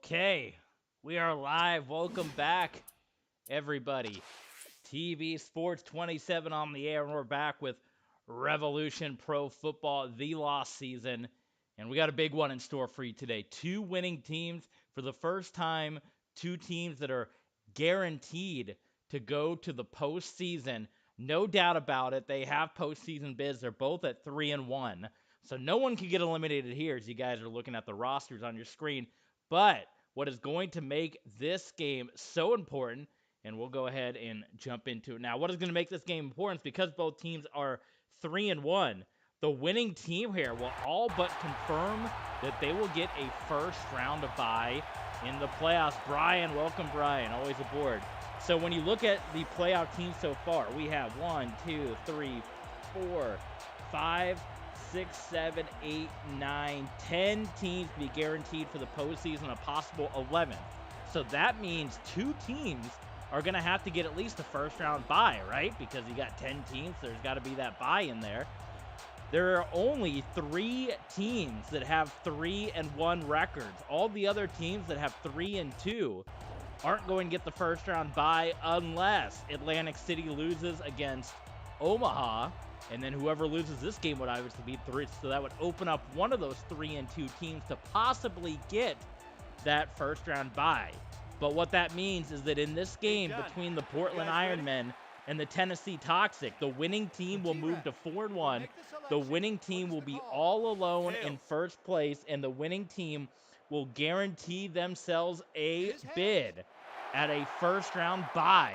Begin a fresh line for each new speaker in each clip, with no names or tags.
Okay, we are live. Welcome back, everybody. TV Sports 27 on the air, and we're back with Revolution Pro Football, the lost season. And we got a big one in store for you today. Two winning teams for the first time, two teams that are guaranteed to go to the postseason. No doubt about it. They have postseason bids. They're both at 3-1. So no one can get eliminated here as you guys are looking at the rosters on your screen. But what is going to make this game so important, and we'll go ahead and jump into it now. What is going to make this game important is because both teams are 3-1. The winning team here will all but confirm that they will get a first round of bye in the playoffs. Brian, welcome, Brian. Always aboard. So when you look at the playoff teams so far, we have 1, 2, 3, 4, 5, 6, 7, 8, 9, 10 teams to be guaranteed for the postseason, a possible 11th. So that means two teams are going to have to get at least a first round bye, right? Because you got 10 teams, so there's got to be that bye in there. There are only 3 teams that have 3-1 records. All the other teams that have 3-2 aren't going to get the first round bye unless Atlantic City loses against Omaha, and then whoever loses this game would obviously be 3. So that would open up one of those 3-2 teams to possibly get that first round bye. But what that means is that in this game between the Portland Ironmen and the Tennessee Toxic, the winning team will move to 4-1. The winning team will be all alone in first place, and the winning team will guarantee themselves a bid at a first round bye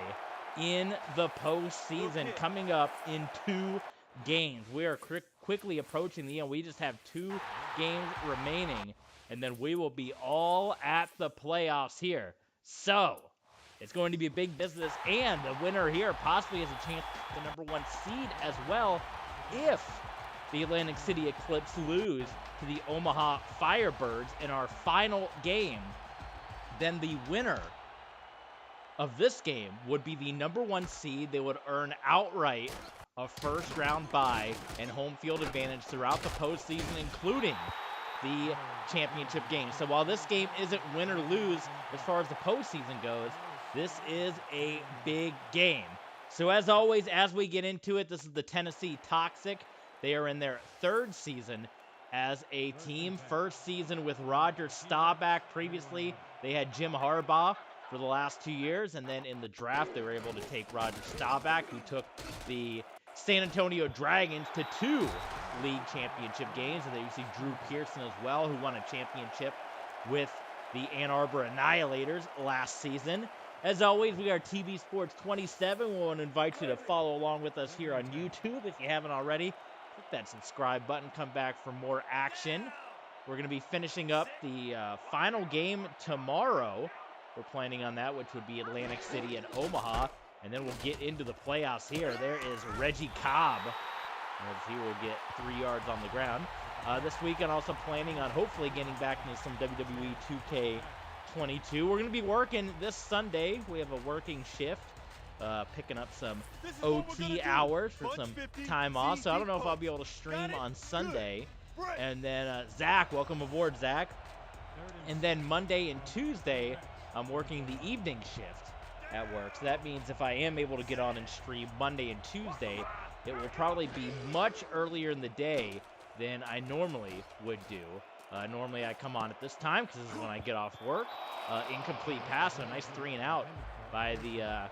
in the postseason coming up in 2 games. We are quickly approaching the end. We just have 2 games remaining, and then we will be all at the playoffs here. So it's going to be a big business, and the winner here possibly has a chance at the #1 seed as well if the Atlantic City Eclipse lose to the Omaha Firebirds in our final game. Then the winner of this game would be the #1 seed. They would earn outright a first round bye and home field advantage throughout the postseason, including the championship game. So while this game isn't win or lose as far as the postseason goes, this is a big game. So as always, as we get into it, this is the Tennessee Toxic. They are in their 3rd season as a team. First season with Roger Staubach. Previously, they had Jim Harbaugh for the last 2 years, and then in the draft, they were able to take Roger Staubach, who took the San Antonio Dragons to 2 league championship games, and they see Drew Pearson as well, who won a championship with the Ann Arbor Annihilators last season. As always, we are TV Sports 27. We want to invite you to follow along with us here on YouTube if you haven't already. Click that subscribe button. Come back for more action. We're going to be finishing up the final game tomorrow. We're planning on that, which would be Atlantic City and Omaha. And then we'll get into the playoffs here. There is Reggie Cobb, as he will get 3 yards on the ground. This week, I'm also planning on hopefully getting back into some WWE 2K22. We're going to be working this Sunday. We have a working shift, picking up some OT hours for some time off. So I don't know if I'll be able to stream on Sunday. And then Zach, welcome aboard, Zach. And then Monday and Tuesday, I'm working the evening shift at work. So that means if I am able to get on and stream Monday and Tuesday, it will probably be much earlier in the day than I normally would do. Normally I come on at this time because this is when I get off work. Incomplete pass, so a nice 3-and-out by the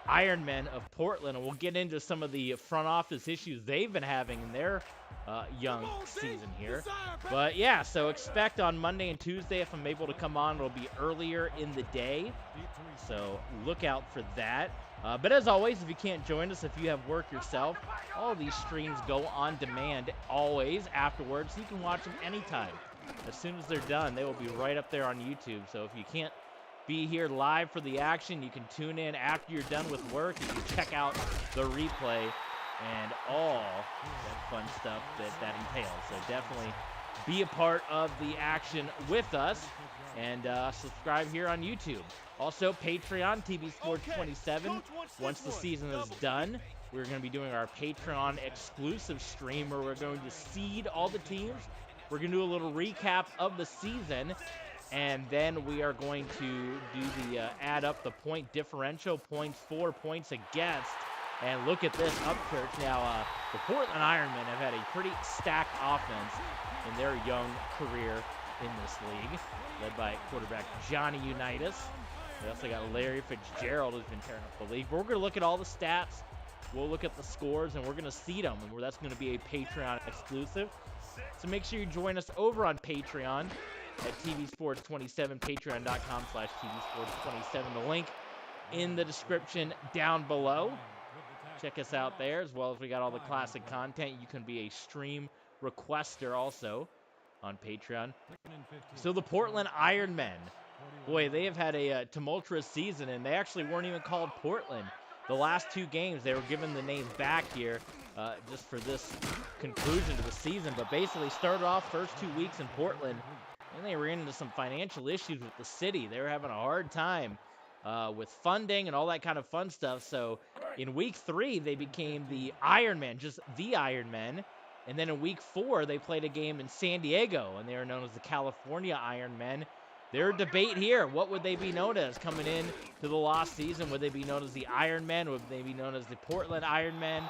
Ironmen of Portland. And we'll get into some of the front office issues they've been having in their young season here. But yeah, so expect on Monday and Tuesday, if I'm able to come on, it'll be earlier in the day. So look out for that. But as always, if you can't join us, if you have work yourself, all these streams go on demand always afterwards, so you can watch them anytime. As soon as they're done, they will be right up there on YouTube. So if you can't be here live for the action, you can tune in after you're done with work. You can check out the replay and all that fun stuff that entails. So definitely be a part of the action with us, and subscribe here on YouTube. Also, Patreon, TV Sports 27. Once the season is done, we're going to be doing our Patreon exclusive stream where we're going to seed all the teams. We're going to do a little recap of the season, And then we are going to do the add up the point differential, points for, points against. And look at this upchurch. Now, the Portland Ironmen have had a pretty stacked offense in their young career in this league, led by quarterback Johnny Unitas. We also got Larry Fitzgerald, who's been tearing up the league. But we're going to look at all the stats. We'll look at the scores, and we're going to seed them. And that's going to be a Patreon exclusive. So make sure you join us over on Patreon at TV Sports 27, patreon.com/tvsports27. The link in the description down below. Check us out there, as well as we got all the classic content. You can be a stream requester also on Patreon. So the Portland Ironmen, boy, they have had a tumultuous season, and they actually weren't even called Portland. The last two games, they were given the name back here just for this conclusion to the season. But basically started off first 2 weeks in Portland, and they ran into some financial issues with the city. They were having a hard time with funding and all that kind of fun stuff. So in week 3, they became the Ironmen, just the Ironmen. And then in week 4, they played a game in San Diego, and they are known as the California Ironmen. Their debate here, what would they be known as coming in to the lost season? Would they be known as the Ironmen? Would they be known as the Portland Ironmen?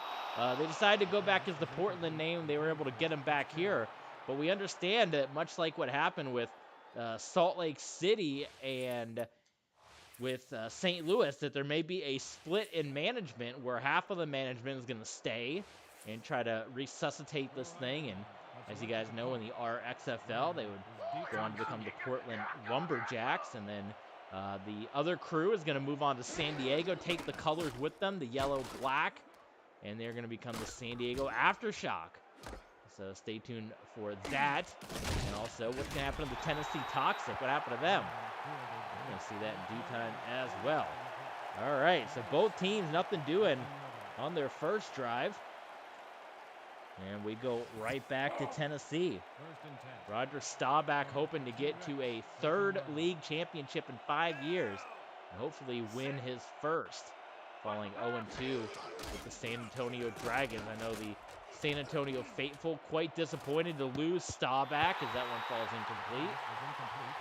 They decided to go back as the Portland name. They were able to get them back here. But we understand that much like what happened with Salt Lake City and with St. Louis, that there may be a split in management where half of the management is going to stay and try to resuscitate this thing. And as you guys know, in the RXFL, they would go on to become the Portland Lumberjacks. And then the other crew is going to move on to San Diego, take the colors with them, the yellow-black, and they're going to become the San Diego Aftershock. So stay tuned for that. And also, what's going to happen to the Tennessee Toxic? What happened to them? We're going to see that in due time as well. All right, so both teams, nothing doing on their first drive. And we go right back to Tennessee. Roger Staubach hoping to get to a third league championship in 5 years and hopefully win his first, falling 0-2 with the San Antonio Dragons. I know the San Antonio faithful quite disappointed to lose Staubach as that one falls incomplete.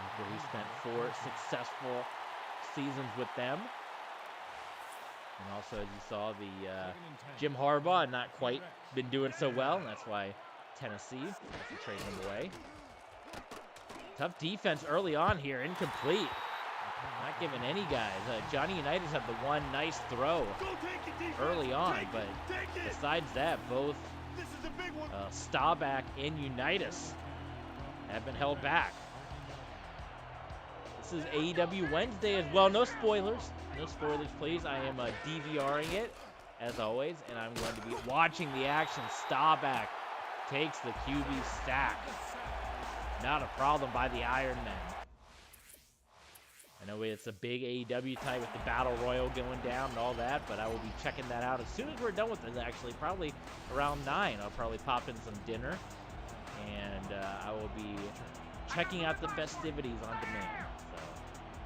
After he spent 4 successful seasons with them. And also, as you saw, the Jim Harbaugh not quite been doing so well, and that's why Tennessee has to trade him away. Tough defense early on here, incomplete. Not giving any guys. Johnny Unitas had the one nice throw early on, but besides that, both Staubach and Unitas have been held back. This is AEW Wednesday as well. No spoilers. No spoilers, please. I am DVRing it, as always, and I'm going to be watching the action. Staubach takes the QB sack. Not a problem by the Ironmen. I know it's a big AEW type with the Battle Royal going down and all that, but I will be checking that out as soon as we're done with this, actually. Probably around 9. I'll probably pop in some dinner, and I will be checking out the festivities on demand.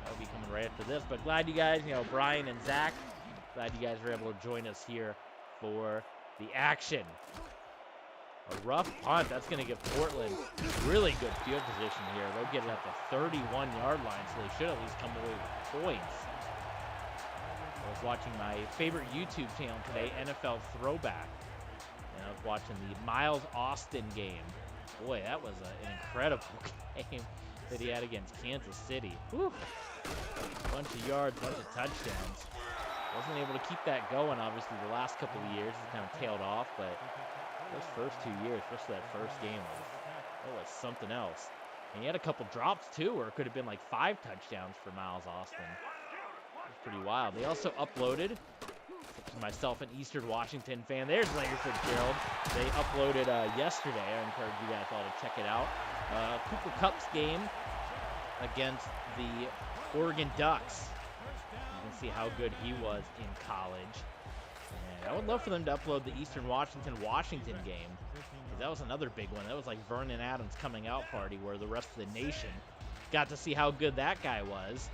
That'll be coming right after this, but glad you guys, Brian and Zach, glad you guys were able to join us here for the action. A rough punt. That's going to give Portland really good field position here. They'll get it at the 31-yard line, so they should at least come away with points. I was watching my favorite YouTube channel today, NFL Throwback, and I was watching the Miles Austin game. Boy, that was an incredible game that he had against Kansas City. Whew. Bunch of yards, bunch of touchdowns. Wasn't able to keep that going, obviously, the last couple of years. It's kind of tailed off, but those first 2 years, especially that first game, was something else. And he had a couple drops, too, where it could have been like 5 touchdowns for Miles Austin. It was pretty wild. They also uploaded, such as myself, an Eastern Washington fan. There's Larry Fitzgerald. They uploaded yesterday. I encourage you guys all to check it out. Cooper Kupp's game against the Oregon Ducks. You can see how good he was in college. And I would love for them to upload the Eastern Washington game, because that was another big one. That was like Vernon Adams' coming out party, where the rest of the nation got to see how good that guy was.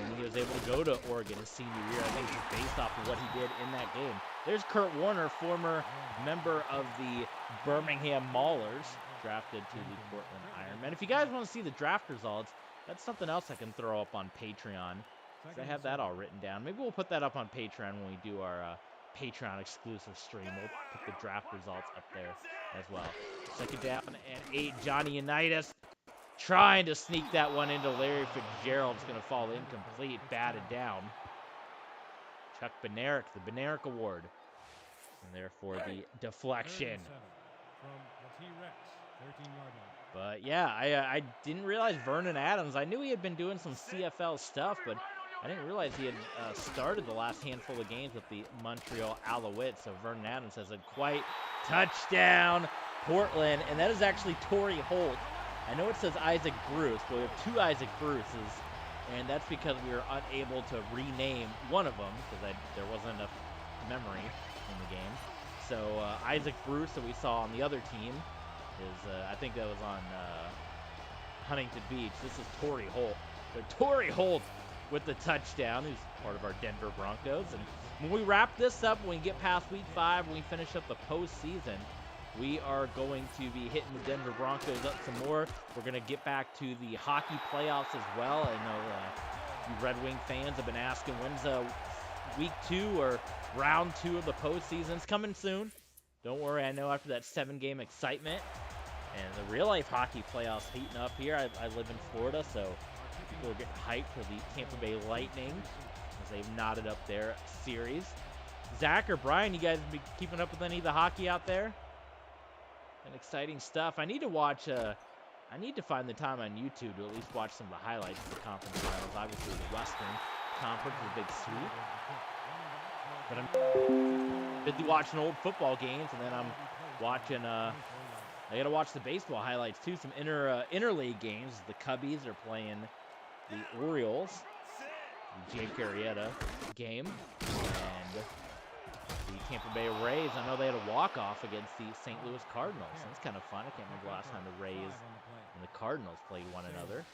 And he was able to go to Oregon his senior year, I think, just based off of what he did in that game. There's Kurt Warner, former member of the Birmingham Maulers, drafted to the Portland Ironmen. If you guys want to see the draft results, That's something else I can throw up on Patreon. I have that all written down. Maybe we'll put that up on Patreon when we do our Patreon exclusive stream. We'll put the draft results up there as well. 2nd down and 8. Johnny Unitas trying to sneak that one into Larry Fitzgerald. It's going to fall incomplete, batted down. Chuck Bednarik, the Bednarik Award. And therefore the deflection. But yeah, I didn't realize Vernon Adams. I knew he had been doing some CFL stuff, but I didn't realize he had started the last handful of games with the Montreal Alouettes. So Vernon Adams has a quite touchdown, Portland, and that is actually Torrey Holt. I know it says Isaac Bruce, but we have 2 Isaac Bruces, and that's because we were unable to rename one of them because there wasn't enough memory in the game. So Isaac Bruce that we saw on the other team is, I think that was on Huntington Beach. This is Torrey Holt. So Torrey Holt with the touchdown, who's part of our Denver Broncos. And when we wrap this up, when we get past week 5, when we finish up the postseason, we are going to be hitting the Denver Broncos up some more. We're going to get back to the hockey playoffs as well. I know you Red Wing fans have been asking, when's week 2 or round 2 of the postseason? It's coming soon. Don't worry, I know after that 7-game excitement and the real-life hockey playoffs heating up here. I live in Florida, so people are getting hyped for the Tampa Bay Lightning as they've knotted up their series. Zach or Brian, you guys been keeping up with any of the hockey out there? And exciting stuff. I need to watch, I need to find the time on YouTube to at least watch some of the highlights of the conference finals. Obviously, the Western Conference is a big sweep. But I'm busy watching old football games, and then I'm watching, I got to watch the baseball highlights, too. Some interleague games. The Cubbies are playing the Orioles, the Jake Arrieta game, and the Tampa Bay Rays. I know they had a walk-off against the St. Louis Cardinals. That's kind of fun. I can't remember the last time the Rays and the Cardinals played one another.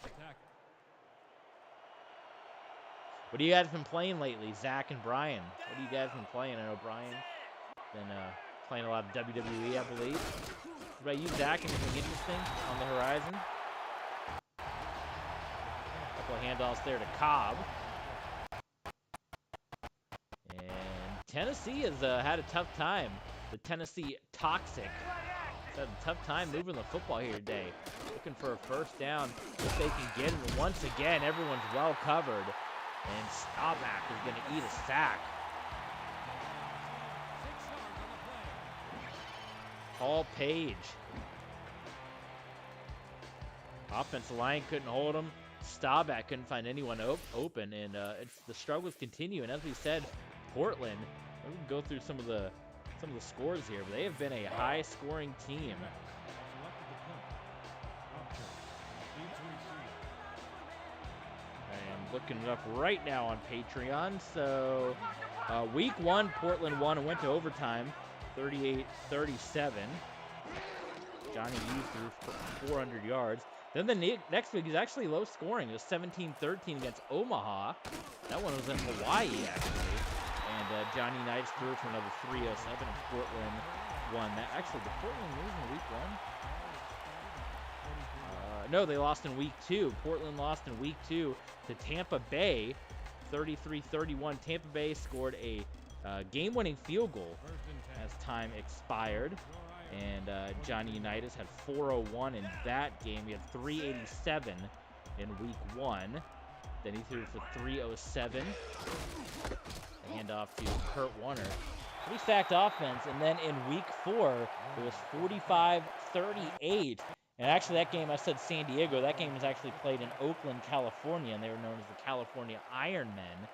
What have you guys been playing lately, Zach and Brian? What have you guys been playing? I know Brian's been playing a lot of WWE, I believe. What about you, Zach? Anything interesting on the horizon? A couple of handoffs there to Cobb. And Tennessee has had a tough time. The Tennessee Toxic has had a tough time moving the football here today. Looking for a first down if they can get it. Once again, everyone's well covered. And Staubach is going to eat a sack. Paul Page. Offensive line couldn't hold him. Staubach couldn't find anyone open, and the struggles continue. And as we said, Portland. We can go through some of the scores here, but they have been a high-scoring team. Looking it up right now on Patreon. So week 1, Portland won and went to overtime, 38-37. Johnny Hughes threw for 400 yards. Then the next week is actually low scoring. It was 17-13 against Omaha. That one was in Hawaii, actually. And Johnny Unitas threw for another 307, and Portland won that. Actually, did Portland lose in week 1? No, they lost in week 2. Portland lost in week 2 to Tampa Bay, 33-31. Tampa Bay scored a game-winning field goal as time expired. And Johnny Unitas had 401 in that game. He had 387 in week 1. Then he threw for 307. A handoff to Kurt Warner. Pretty stacked offense. And then in week 4, it was 45-38. And actually, that game, I said San Diego. That game was actually played in Oakland, California, and they were known as the California Ironmen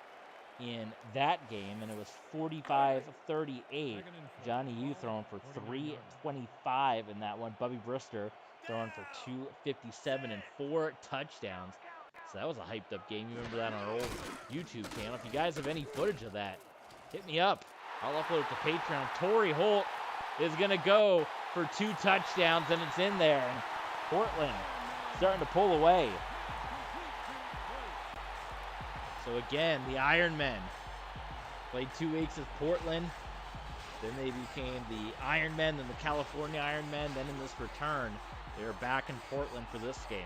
in that game. And it was 45-38. Johnny Yu throwing for 325 in that one. Bubby Brister throwing for 257 and 4 touchdowns. So that was a hyped-up game. You remember that on our old YouTube channel. If you guys have any footage of that, hit me up. I'll upload it to Patreon. Torrey Holt is going to go for 2 touchdowns, and it's in there. And Portland starting to pull away. So again, the Ironmen played 2 weeks as Portland. Then they became the Ironmen, then the California Ironmen. Then in this return, they are back in Portland for this game.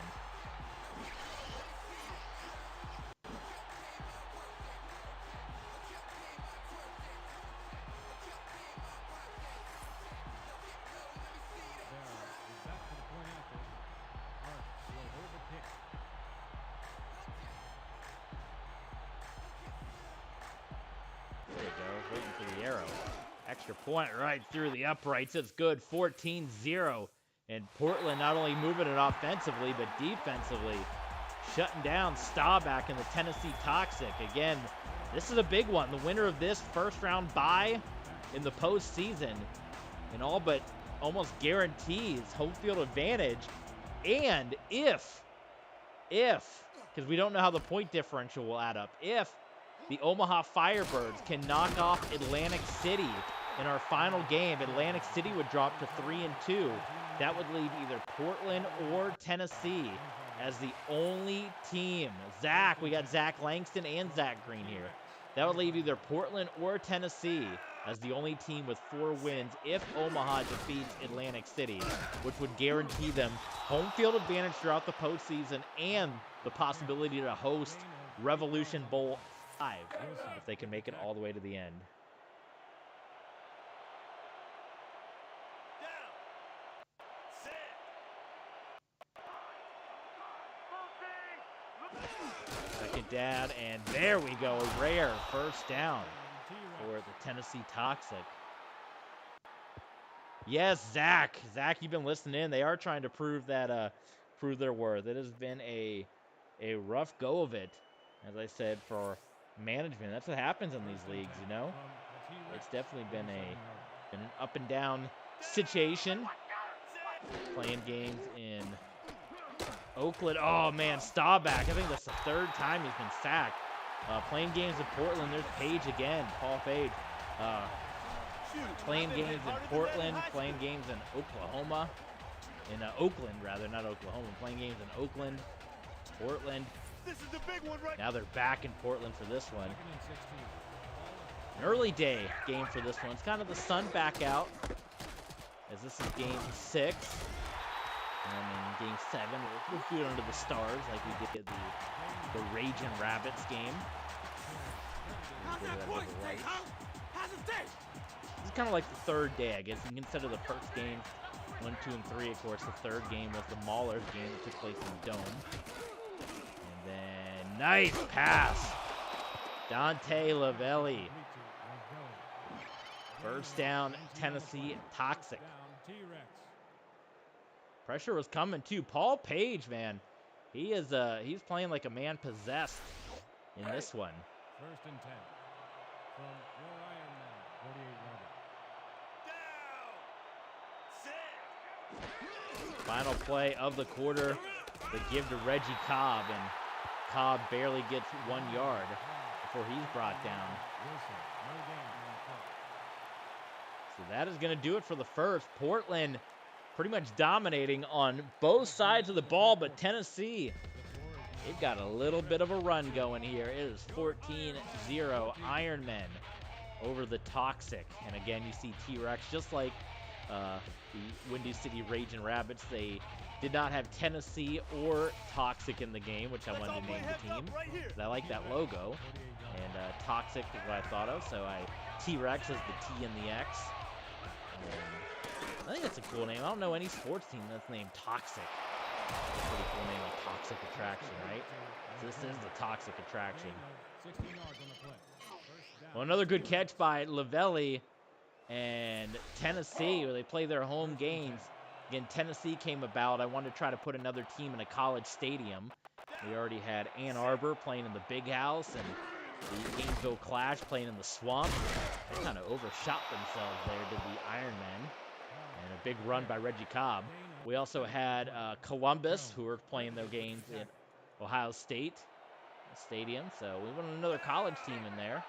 arrow. Extra point right through the uprights. It's good. 14-0. And Portland not only moving it offensively, but defensively shutting down Staubach and the Tennessee Toxic. Again, this is a big one. The winner of this first-round bye in the postseason and all but almost guarantees home field advantage. And if, because we don't know how the point differential will add up, if the Omaha Firebirds can knock off Atlantic City in our final game, Atlantic City would drop to 3-2. That would leave either Portland or Tennessee as the only team. Zach, we got Zach Langston and Zach Green here. That would leave either Portland or Tennessee as the only team with 4 wins if Omaha defeats Atlantic City, which would guarantee them home field advantage throughout the postseason and the possibility to host Revolution Bowl 5 if they can make it all the way to the end. Second down, and there we go. A rare first down for the Tennessee Toxic. Yes, Zach, you've been listening in. They are trying to prove that, prove their worth. It has been a rough go of it, as I said, for management. That's what happens in these leagues, you know. It's definitely been an up and down situation. Playing games in Oakland. Oh man, Staubach. I think that's the 3rd time he's been sacked. Playing games in Portland. There's Page again, Paul Page. Playing games in Portland. Playing games in Oklahoma. In Oakland, rather, not Oklahoma. Playing games in Oakland, Portland.
This is the big one, right?
Now they're back in Portland for this one. An early day game for this one. It's kind of the sun back out, as this is game 6. And in game 7, we'll do it under the stars like we did the Raging Rabbits game. This is kind of like the 3rd day, I guess. You can consider the first game 1, 2, and 3. Of course, the 3rd game was the Maulers game that took place in the Dome. And then, nice pass. Dante Lavelli. First down, Tennessee Toxic. Pressure was coming too. Paul Page, man, he's playing like a man possessed in this one.
1st and 10 from your Iron Man, 48 yards.
Final play of the quarter, they give to Reggie Cobb, and Cobb barely gets 1 yard before he's brought down. So that is going to do it for the first. Portland pretty much dominating on both sides of the ball, but Tennessee, they've got a little bit of a run going here. It is 14-0 Ironmen over the Toxic. And again, you see T-Rex, just like the Windy City Raging Rabbits, they did not have Tennessee or Toxic in the game, which I wanted to name the team. But I like that logo. And Toxic is what I thought of, so T-Rex is the T and the X. I think that's a cool name. I don't know any sports team that's named Toxic. That's a pretty cool name, like Toxic Attraction, right? So this is the Toxic Attraction. Well, another good catch by Lavelli and Tennessee, where they play their home games. Again, Tennessee came about. I wanted to try to put another team in a college stadium. We already had Ann Arbor playing in the Big House and the Gainesville Clash playing in the Swamp. They kind of overshot themselves there, did the Ironmen. And a big run by Reggie Cobb. We also had Columbus, who were playing their games in Ohio State Stadium. So we went another college team in there.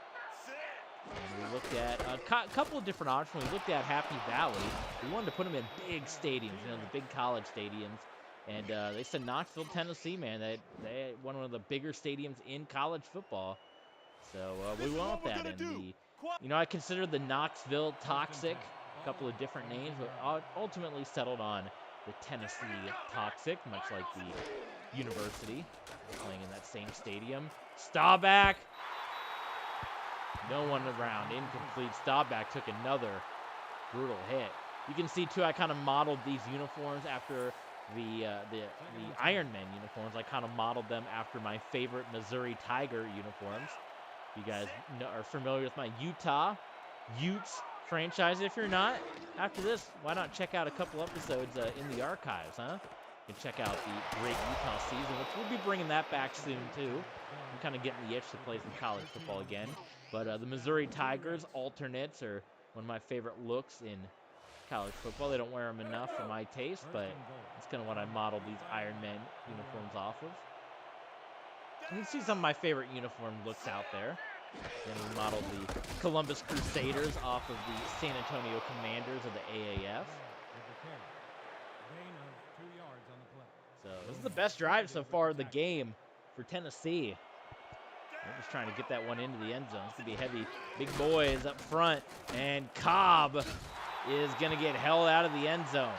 And we looked at a couple of different options. We looked at Happy Valley. We wanted to put them in big stadiums, you know, the big college stadiums. And they said Knoxville, Tennessee, man. They one of the bigger stadiums in college football. So we went with that. And I considered the Knoxville Toxic, a couple of different names, but ultimately settled on the Tennessee Toxic, much like the university, playing in that same stadium. Staubach. No one around. Incomplete. Staubach took another brutal hit. You can see, too, I kind of modeled these uniforms after the Ironman uniforms. I kind of modeled them after my favorite Missouri Tiger uniforms. You guys are familiar with my Utah Utes franchise. If you're not, after this, why not check out a couple episodes in the archives, huh? You can check out the great Utah season, which we'll be bringing that back soon, too. I'm kind of getting the itch to play some college football again. But the Missouri Tigers alternates are one of my favorite looks in college football. They don't wear them enough for my taste, but it's kind of what I modeled these Iron Man uniforms off of. You can see some of my favorite uniform looks out there. Then we modeled the Columbus Crusaders off of the San Antonio Commanders of the AAF. So this is the best drive so far of the game for Tennessee. They're just trying to get that one into the end zone. It's going to be heavy. Big boys up front. And Cobb is going to get held out of the end zone.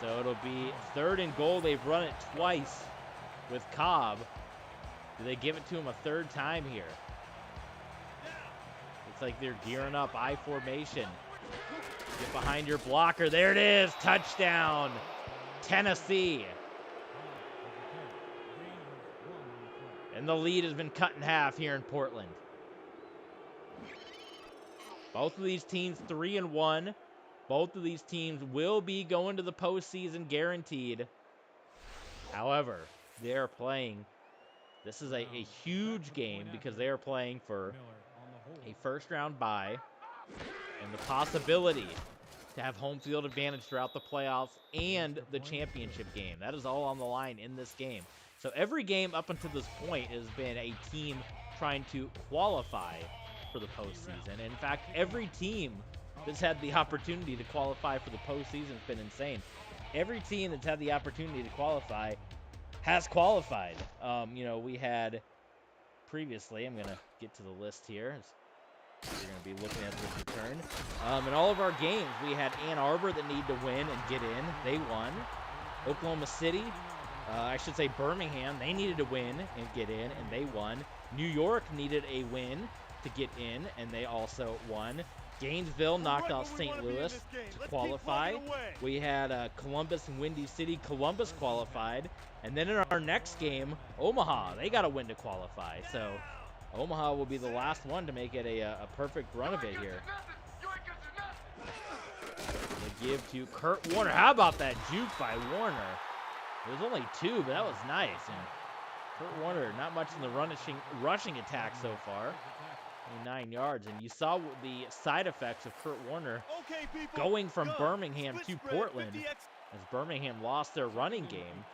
So it'll be 3rd and goal. They've run it twice with Cobb. Do they give it to him a 3rd time here? Looks like they're gearing up I formation. Get behind your blocker. There it is. Touchdown. Tennessee. And the lead has been cut in half here in Portland. Both of these teams 3-1. Both of these teams will be going to the postseason guaranteed. However, they are playing. This is a huge game because they are playing for a first-round bye and the possibility to have home field advantage throughout the playoffs and the championship game. That is all on the line in this game. So every game up until this point has been a team trying to qualify for the postseason. And in fact, every team that's had the opportunity to qualify for the postseason has been insane. Every team that's had the opportunity to qualify has qualified. We had previously, I'm going to get to the list here. We're going to be looking at this return. In all of our games, we had Ann Arbor that needed to win and get in. They won. Oklahoma City, I should say Birmingham, they needed to win and get in, and they won. New York needed a win to get in, and they also won. Gainesville knocked off St. Louis to qualify. We had Columbus and Windy City. Columbus qualified. And then in our next game, Omaha, they got a win to qualify. So Omaha will be the last one to make it a perfect run of it here. They give to Kurt Warner. How about that juke by Warner? It was only 2, but that was nice. And Kurt Warner, not much in the rushing attack so far. 9 yards, and you saw the side effects of Kurt Warner going from Birmingham to Portland as Birmingham lost their running game.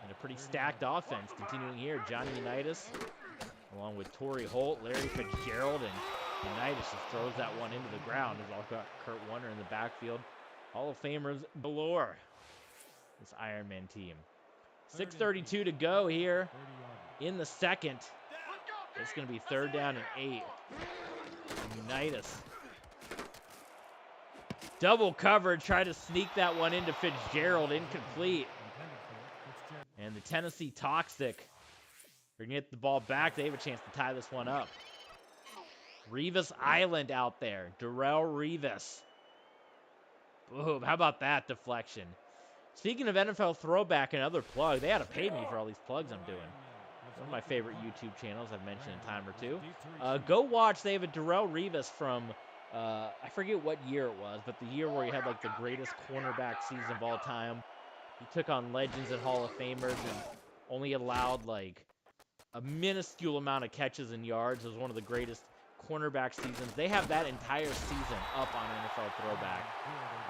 And a pretty stacked offense continuing here. Johnny Unitas along with Torrey Holt, Larry Fitzgerald, and Unitas just throws that one into the ground. There's also Kurt Warner in the backfield. Hall of Famers galore, this Ironman team. 6:32 to go here in the second. It's going to be 3rd down and 8. Unitas. Double coverage. Try to sneak that one into Fitzgerald. Incomplete. And the Tennessee Toxic are going to get the ball back. They have a chance to tie this one up. Revis Island out there. Darrelle Revis. Boom. How about that deflection? Speaking of NFL throwback, another plug. They had to pay me for all these plugs I'm doing. One of my favorite YouTube channels I've mentioned a time or two. Go watch. They have a Darrelle Revis from, I forget what year it was, but the year where he had like the greatest cornerback season of all time. He took on legends and Hall of Famers and only allowed like a minuscule amount of catches and yards. It was one of the greatest cornerback seasons. They have that entire season up on NFL Throwback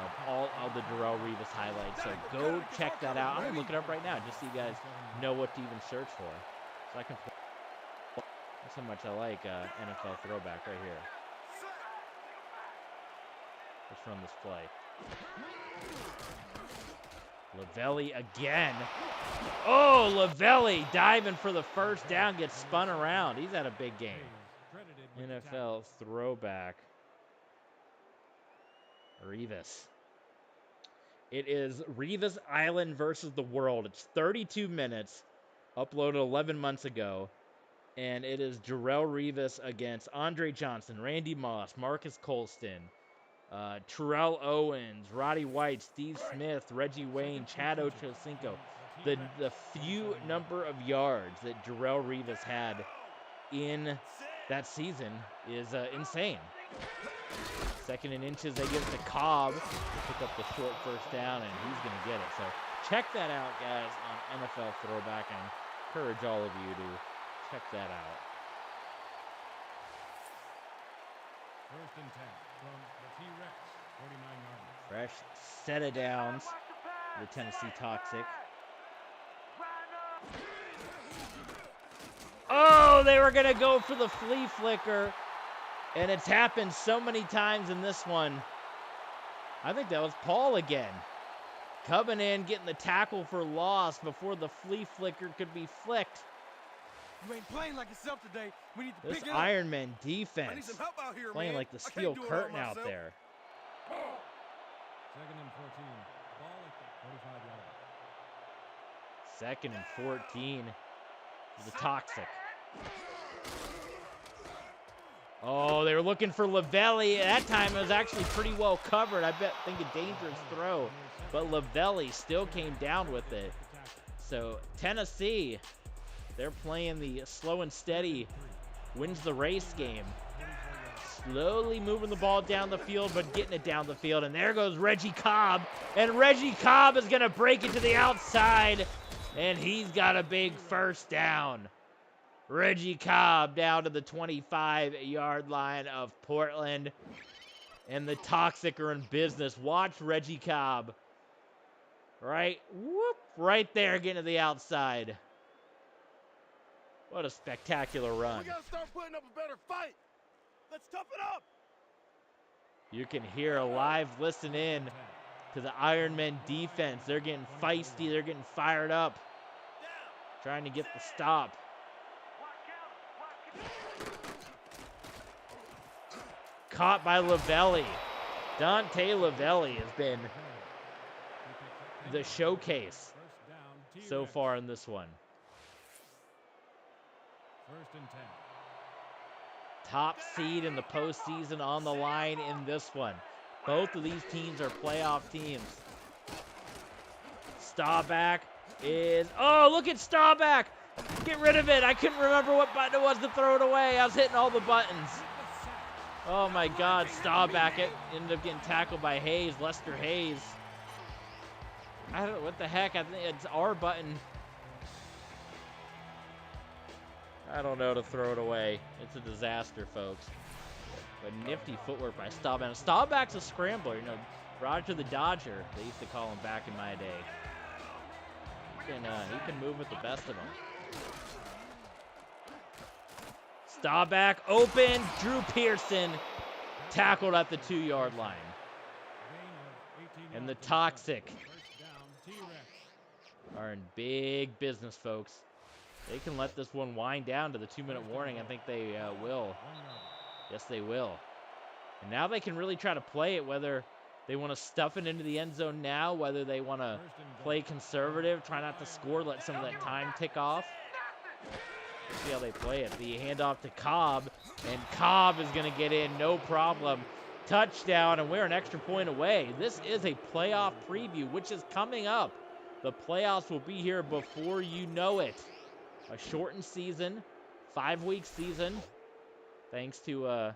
of all of the Darrelle Revis highlights. So go check that out. I'm going to look it up right now just so you guys know what to even search for. So I can. That's how much I like NFL Throwback right here. Let's run this play. Lavelli again. Oh, Lavelli diving for the first down, gets spun around. He's had a big game. NFL Throwback. Revis. It is Revis Island versus the world. It's 32 minutes. Uploaded 11 months ago. And it is Darrelle Revis against Andre Johnson, Randy Moss, Marcus Colston, Terrell Owens, Roddy White, Steve Smith, Reggie Wayne, Chad Ochocinco. The few number of yards that Darrelle Revis had in that season is insane. 2nd and inches, they give it to Cobb to pick up the short first down, and he's going to get it. So check that out, guys, on NFL Throwback. I encourage all of you to check that out.
1st and 10 from the T-Rex, 49-yard line.
Fresh set of downs for the Tennessee Toxic. Oh, they were going to go for the flea flicker. And it's happened so many times in this one. I think that was Paul again. Coming in, getting the tackle for loss before the flea flicker could be flicked.
You ain't playing like yourself today. We need to
This
pick it up.
Iron Man defense.
I need some help out here,
playing
man.
like the
I can't
steel
do it all
curtain out
myself.
there.
2nd and 14. Ball at the 45-yard line.
2nd and 14 for the Toxic. Oh, they were looking for Lavelli. That time it was actually pretty well covered. I think a dangerous throw. But Lavelli still came down with it. So Tennessee, they're playing the slow and steady, wins the race game. Slowly moving the ball down the field, but getting it down the field. And there goes Reggie Cobb. And Reggie Cobb is going to break it to the outside. And he's got a big first down. Reggie Cobb down to the 25-yard line of Portland. And the Toxic are in business. Watch Reggie Cobb. Right there, getting to the outside. What a spectacular run.
We gotta start putting up a better fight. Let's tough it up.
You can hear a live listen in to the Iron Man defense. They're getting feisty. They're getting fired up. Trying to get the stop. Caught by Lavelli. Dante Lavelli has been the showcase so far in this one.
1st and 10.
Top seed in the postseason on the line in this one. Both of these teams are playoff teams. Staubach is... Oh, look at Staubach! Get rid of it. I couldn't remember what button it was to throw it away. I was hitting all the buttons. Oh, my God. Staubach ended up getting tackled by Hayes, Lester Hayes. I don't know what the heck. I think it's our button. I don't know to throw it away. It's a disaster, folks. But nifty footwork by Staubach. Staubach's a scrambler. You know, Roger the Dodger, they used to call him back in my day. He can move with the best of them. Staubach open. Drew Pearson tackled at the 2-yard line. And the Toxic are in big business, folks. They can let this one wind down to the 2-minute warning. I think they will. Yes, they will. And now they can really try to play it, whether they want to stuff it into the end zone now, whether they want to play conservative, try not to score, let some of that time tick off. See how they play it. The handoff to Cobb, and Cobb is going to get in, no problem. Touchdown, and we're an extra point away. This is a playoff preview, which is coming up. The playoffs will be here before you know it. A shortened season, 5-week season, thanks to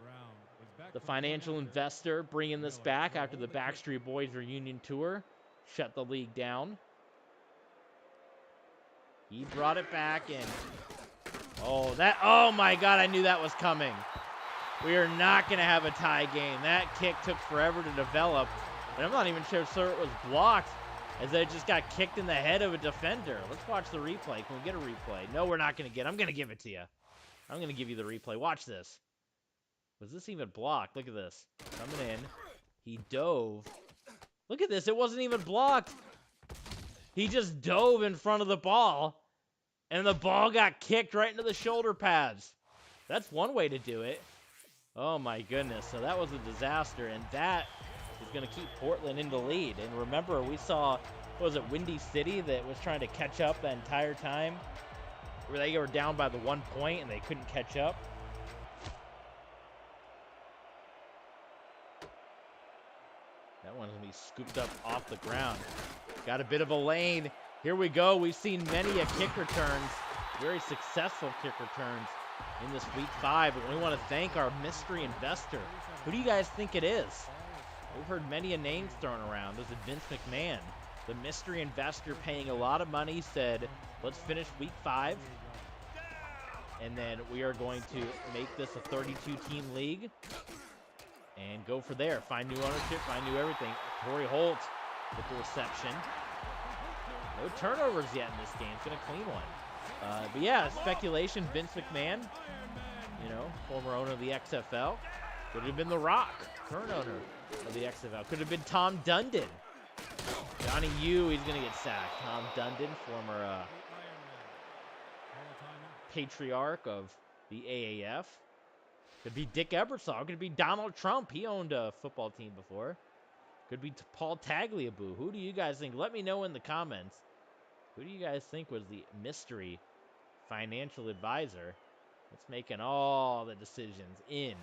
the financial investor bringing this back after the Backstreet Boys reunion tour shut the league down. He brought it back, and oh my God, I knew that was coming. We are not going to have a tie game. That kick took forever to develop, and I'm not even sure it was blocked, as it just got kicked in the head of a defender. Let's watch the replay. Can we get a replay? No, we're not going to get it. I'm going to give it to you. I'm going to give you the replay. Watch this. Was this even blocked? Look at this. Coming in. He dove. Look at this. It wasn't even blocked. He just dove in front of the ball, and the ball got kicked right into the shoulder pads. That's one way to do it. Oh, my goodness. So that was a disaster, and that is going to keep Portland in the lead. And remember, we saw, what was it, Windy City that was trying to catch up the entire time, where they were down by the 1 point and they couldn't catch up. That one's going to be scooped up off the ground. Got a bit of a lane. Here we go. We've seen many a kick returns, very successful kick returns in this week 5. But we want to thank our mystery investor. Who do you guys think it is? We've heard many a names thrown around. There's a Vince McMahon. The mystery investor paying a lot of money said, let's finish week 5. And then we are going to make this a 32-team league and go for there. Find new ownership, find new everything. Torrey Holt with the reception. No turnovers yet in this game. It's going to clean one. But yeah, speculation, Vince McMahon, you know, former owner of the XFL. Could have been The Rock, current owner of the XFL. Could have been Tom Dundon. Johnny U, he's going to get sacked. Tom Dundon, former patriarch of the AAF. Could be Dick Ebersol. Could be Donald Trump. He owned a football team before. Could be Paul Tagliabue. Who do you guys think? Let me know in the comments. Who do you guys think was the mystery financial advisor that's making all the decisions in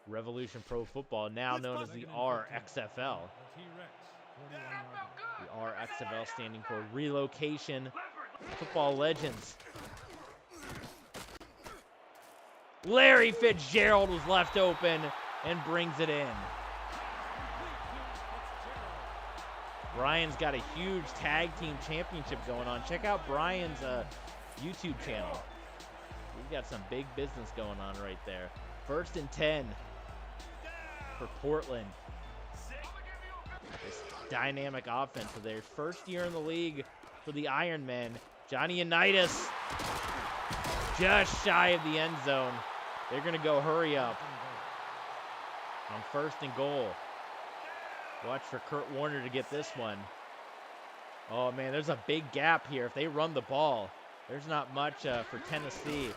Revolution Pro Football, now known as the RXFL? The RXFL standing for Relocation Football Legends. Larry Fitzgerald was left open and brings it in. Brian's got a huge tag team championship going on. Check out Brian's YouTube channel. We've got some big business going on right there. 1st and 10 for Portland. This dynamic offense for their first year in the league for the Iron Men. Johnny Unitas just shy of the end zone. They're going to go hurry up on 1st and goal. Watch for Kurt Warner to get this one. Oh, man, there's a big gap here. If they run the ball, there's not much for Tennessee.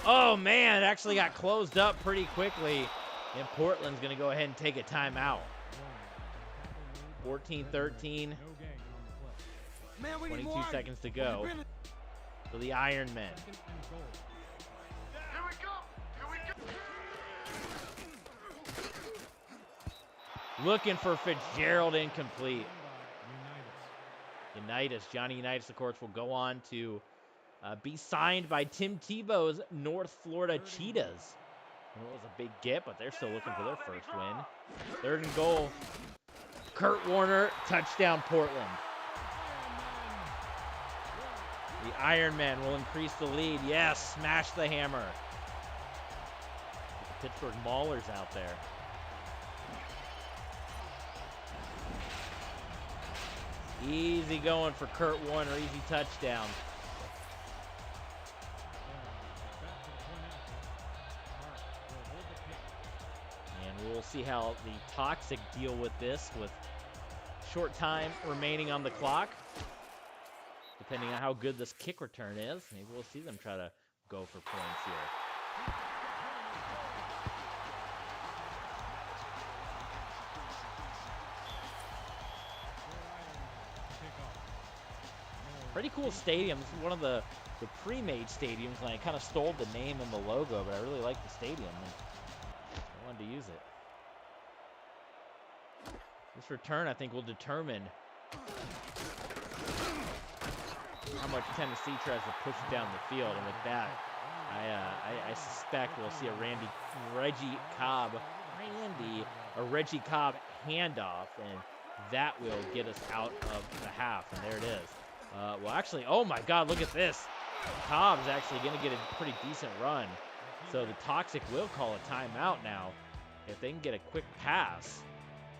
Oh, man, it actually got closed up pretty quickly. And Portland's going to go ahead and take a timeout. 14-13. 22 seconds to go for the Iron Men. Looking for Fitzgerald, incomplete. Unitas, Johnny Unitas, of course, will go on to be signed by Tim Tebow's North Florida Cheetahs. Well, it was a big get, but they're still looking for their first win. 3rd and goal. Kurt Warner, touchdown Portland. The Iron Man will increase the lead. Yes, smash the hammer. The Pittsburgh Maulers out there. Easy going for Kurt Warner, easy touchdown. And we'll see how the Toxic deal with this, with short time remaining on the clock. Depending on how good this kick return is, maybe we'll see them try to go for points here. Pretty cool stadium. This is one of the pre-made stadiums, and I kind of stole the name and the logo, but I really like the stadium, and I wanted to use it. This return, I think, will determine how much Tennessee tries to push it down the field, and with that, I suspect we'll see a Reggie Cobb handoff, and that will get us out of the half, and there it is. Well, actually, oh my God, look at this. Cobb's actually going to get a pretty decent run. So the Toxic will call a timeout now. If they can get a quick pass,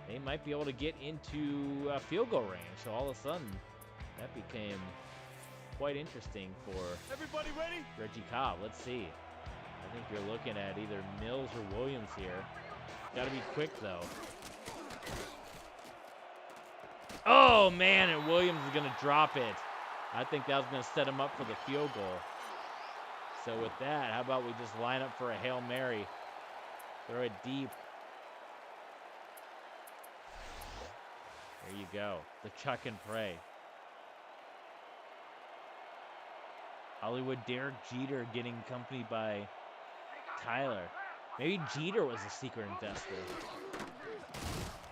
they might be able to get into field goal range. So all of a sudden, that became quite interesting for
Everybody ready?
Reggie Cobb. Let's see. I think you're looking at either Mills or Williams here. Got to be quick, though. Oh, man, and Williams is going to drop it. I think that was going to set him up for the field goal. So with that, how about we just line up for a Hail Mary? Throw it deep. There you go. The chuck and pray. Hollywood Derek Jeter getting accompanied by Tyler. Maybe Jeter was a secret investor.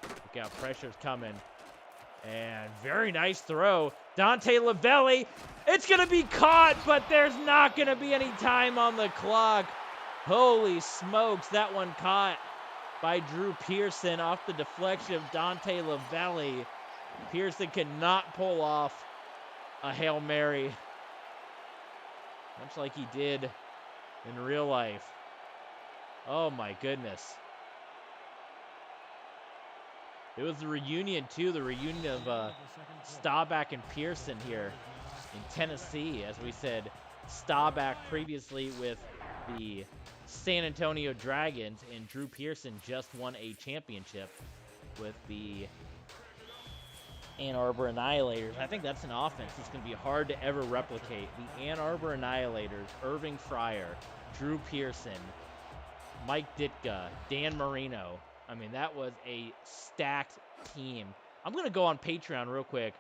Look out, pressure's coming. And very nice throw. Dante Lavelli. It's going to be caught, but there's not going to be any time on the clock. Holy smokes, that one caught by Drew Pearson off the deflection of Dante Lavelli. Pearson cannot pull off a Hail Mary, much like he did in real life. Oh my goodness. It was the reunion too, the reunion of Staubach and Pearson here in Tennessee. As we said, Staubach previously with the San Antonio Dragons, and Drew Pearson just won a championship with the Ann Arbor Annihilators. I think that's an offense that's going to be hard to ever replicate. The Ann Arbor Annihilators, Irving Fryer, Drew Pearson, Mike Ditka, Dan Marino. I mean, that was a stacked team. I'm going to go on Patreon real quick.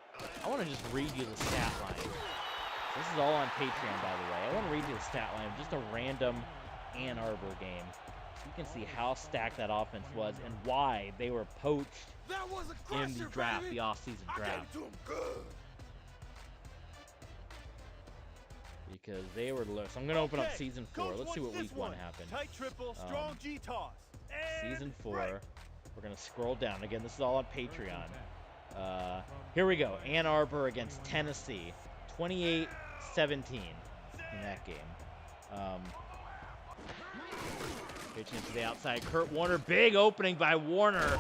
I want to just read you the stat line. This is all on Patreon, by the way. I want to read you the stat line of just a random Ann Arbor game. You can see how stacked that offense was and why they were poached in the draft, the offseason draft. Because they were low. So I'm going to open up season 4. Let's see what week 1 happened.
Tight triple, strong G-toss.
Season 4. We're going to scroll down. Again, this is all on Patreon. Here we go. Ann Arbor against Tennessee. 28-17 in that game. Pitching to the outside. Kurt Warner. Big opening by Warner.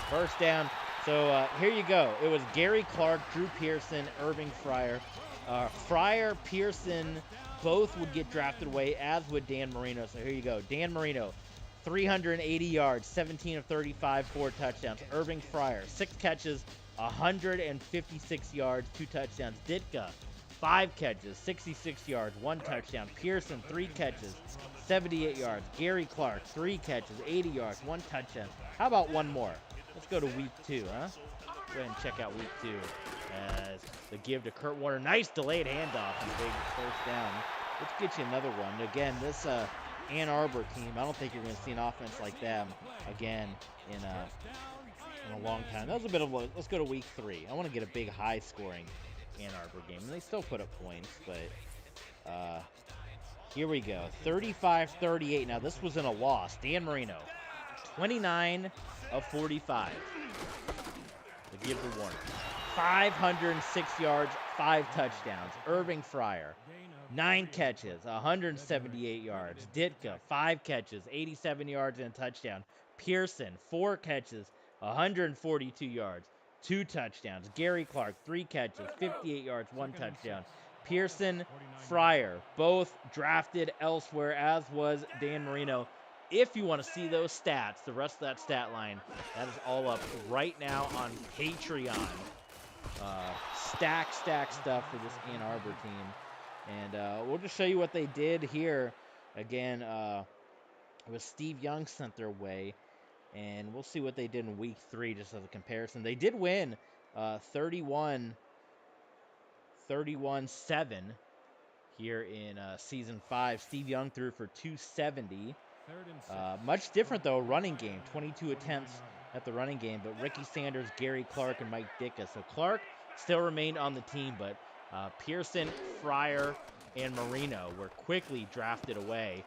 First down. So here you go. It was Gary Clark, Drew Pearson, Irving Fryer. Fryer, Pearson, both would get drafted away, as would Dan Marino. So here you go. Dan Marino, 380 yards, 17 of 35, 4 touchdowns. Irving Fryer, 6 catches, 156 yards, 2 touchdowns. Ditka, 5 catches, 66 yards, 1 touchdown. Pearson, 3 catches, 78 yards. Gary Clark, 3 catches, 80 yards, 1 touchdown. How about one more? Let's go to week 2, huh? Go ahead and check out week 2 as the give to Kurt Warner. Nice delayed handoff and big first down. Let's get you another one. Again, this Ann Arbor team, I don't think you're going to see an offense like them again in a long time. That was a bit of a, let's go to week 3. I want to get a big high-scoring Ann Arbor game. And they still put up points, but here we go. 35-38. Now, this was in a loss. Dan Marino, 29 of 45. The give to Warner. 506 yards, 5 touchdowns. Irving Fryer, 9 catches, 178 yards. Ditka, 5 catches, 87 yards and a touchdown. Pearson, 4 catches, 142 yards, 2 touchdowns. Gary Clark, 3 catches, 58 yards, 1 touchdown. Pearson, Fryer, both drafted elsewhere, as was Dan Marino. If you want to see those stats, the rest of that stat line, that is all up right now on Patreon. Stack stuff for this Ann Arbor team. And we'll just show you what they did here. Again, it was Steve Young sent their way. And we'll see what they did in week 3 just as a comparison. They did win 31-7 here in season 5. Steve Young threw for 270. Much different, though, running game. 22 attempts at the running game, but Ricky Sanders, Gary Clark, and Mike Ditka. So Clark still remained on the team, but Pearson, Fryer, and Marino were quickly drafted away.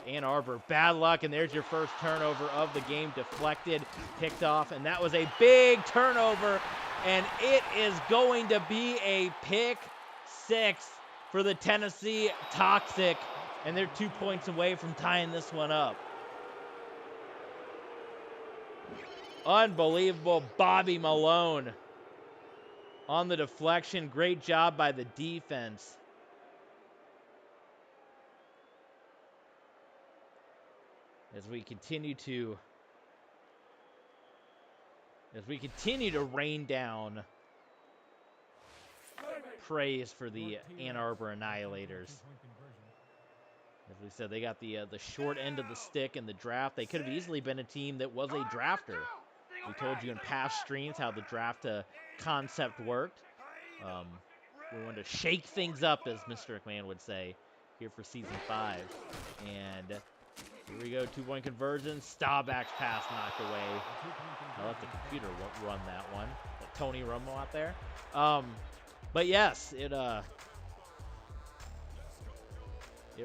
Ann Arbor, bad luck, and there's your first turnover of the game. Deflected, picked off, and that was a big turnover, and it is going to be a pick 6 for the Tennessee Toxic. And they're 2 points away from tying this one up. Unbelievable. Bobby Malone on the deflection. Great job by the defense. As we continue to rain down praise for the Ann Arbor Annihilators. As we said, they got the short end of the stick in the draft. They could have easily been a team that was a drafter. We told you in past streams how the draft concept worked. We wanted to shake things up, as Mr. McMahon would say, here for Season 5. And here we go, 2-point conversion. Staubach's pass knocked away. I'll let the computer run that one. Let Tony Romo out there. But yes, it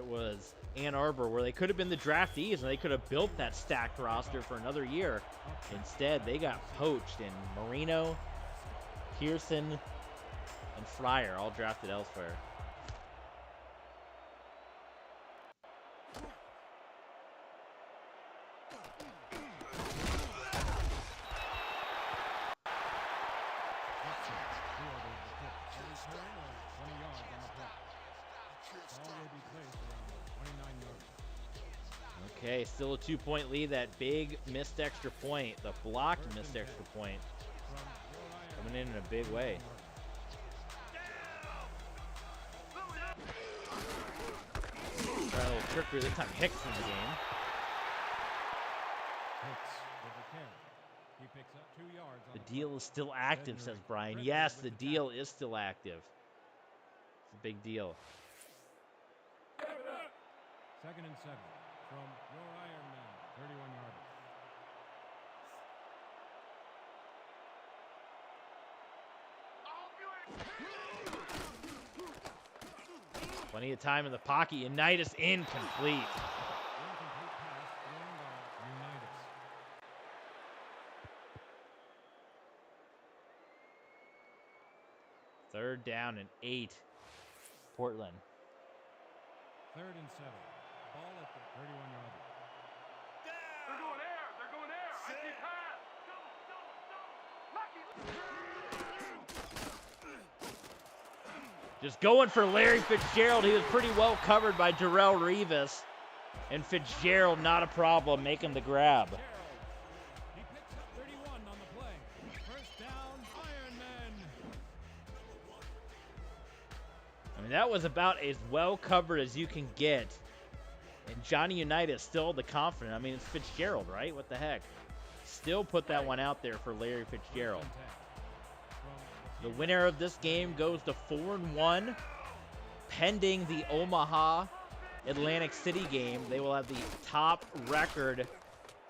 was Ann Arbor, where they could have been the draftees and they could have built that stacked roster for another year. Instead, they got poached, and Marino, Pearson, and Fryer all drafted elsewhere. Okay, still a 2-point lead. That big missed extra point, the blocked missed extra point, coming in a big way. Try a little trickery. This time Hicks in the game.
He picks up 2 yards.
The deal is still active, says Brian. Yes, the deal is still active. It's a big deal.
2nd and 7 from your Iron Man, 31-yard.
Plenty of time in the pocket. Unitas incomplete.
Incomplete pass thrown by Unitas.
Third down and 8. Portland.
3rd and 7. Ball at the 31-yard.
They're going air. They're going air. I see pass.
Just going for Larry Fitzgerald. He was pretty well covered by Darrelle Revis. And Fitzgerald, not a problem, making the grab.
He picks up 31 on the play. First down, Iron Man.
I mean, that was about as well covered as you can get. And Johnny Unitas still the confident. I mean, it's Fitzgerald, right? What the heck? Still put that one out there for Larry Fitzgerald. The winner of this game goes to 4-1. Pending the Omaha Atlantic City game, they will have the top record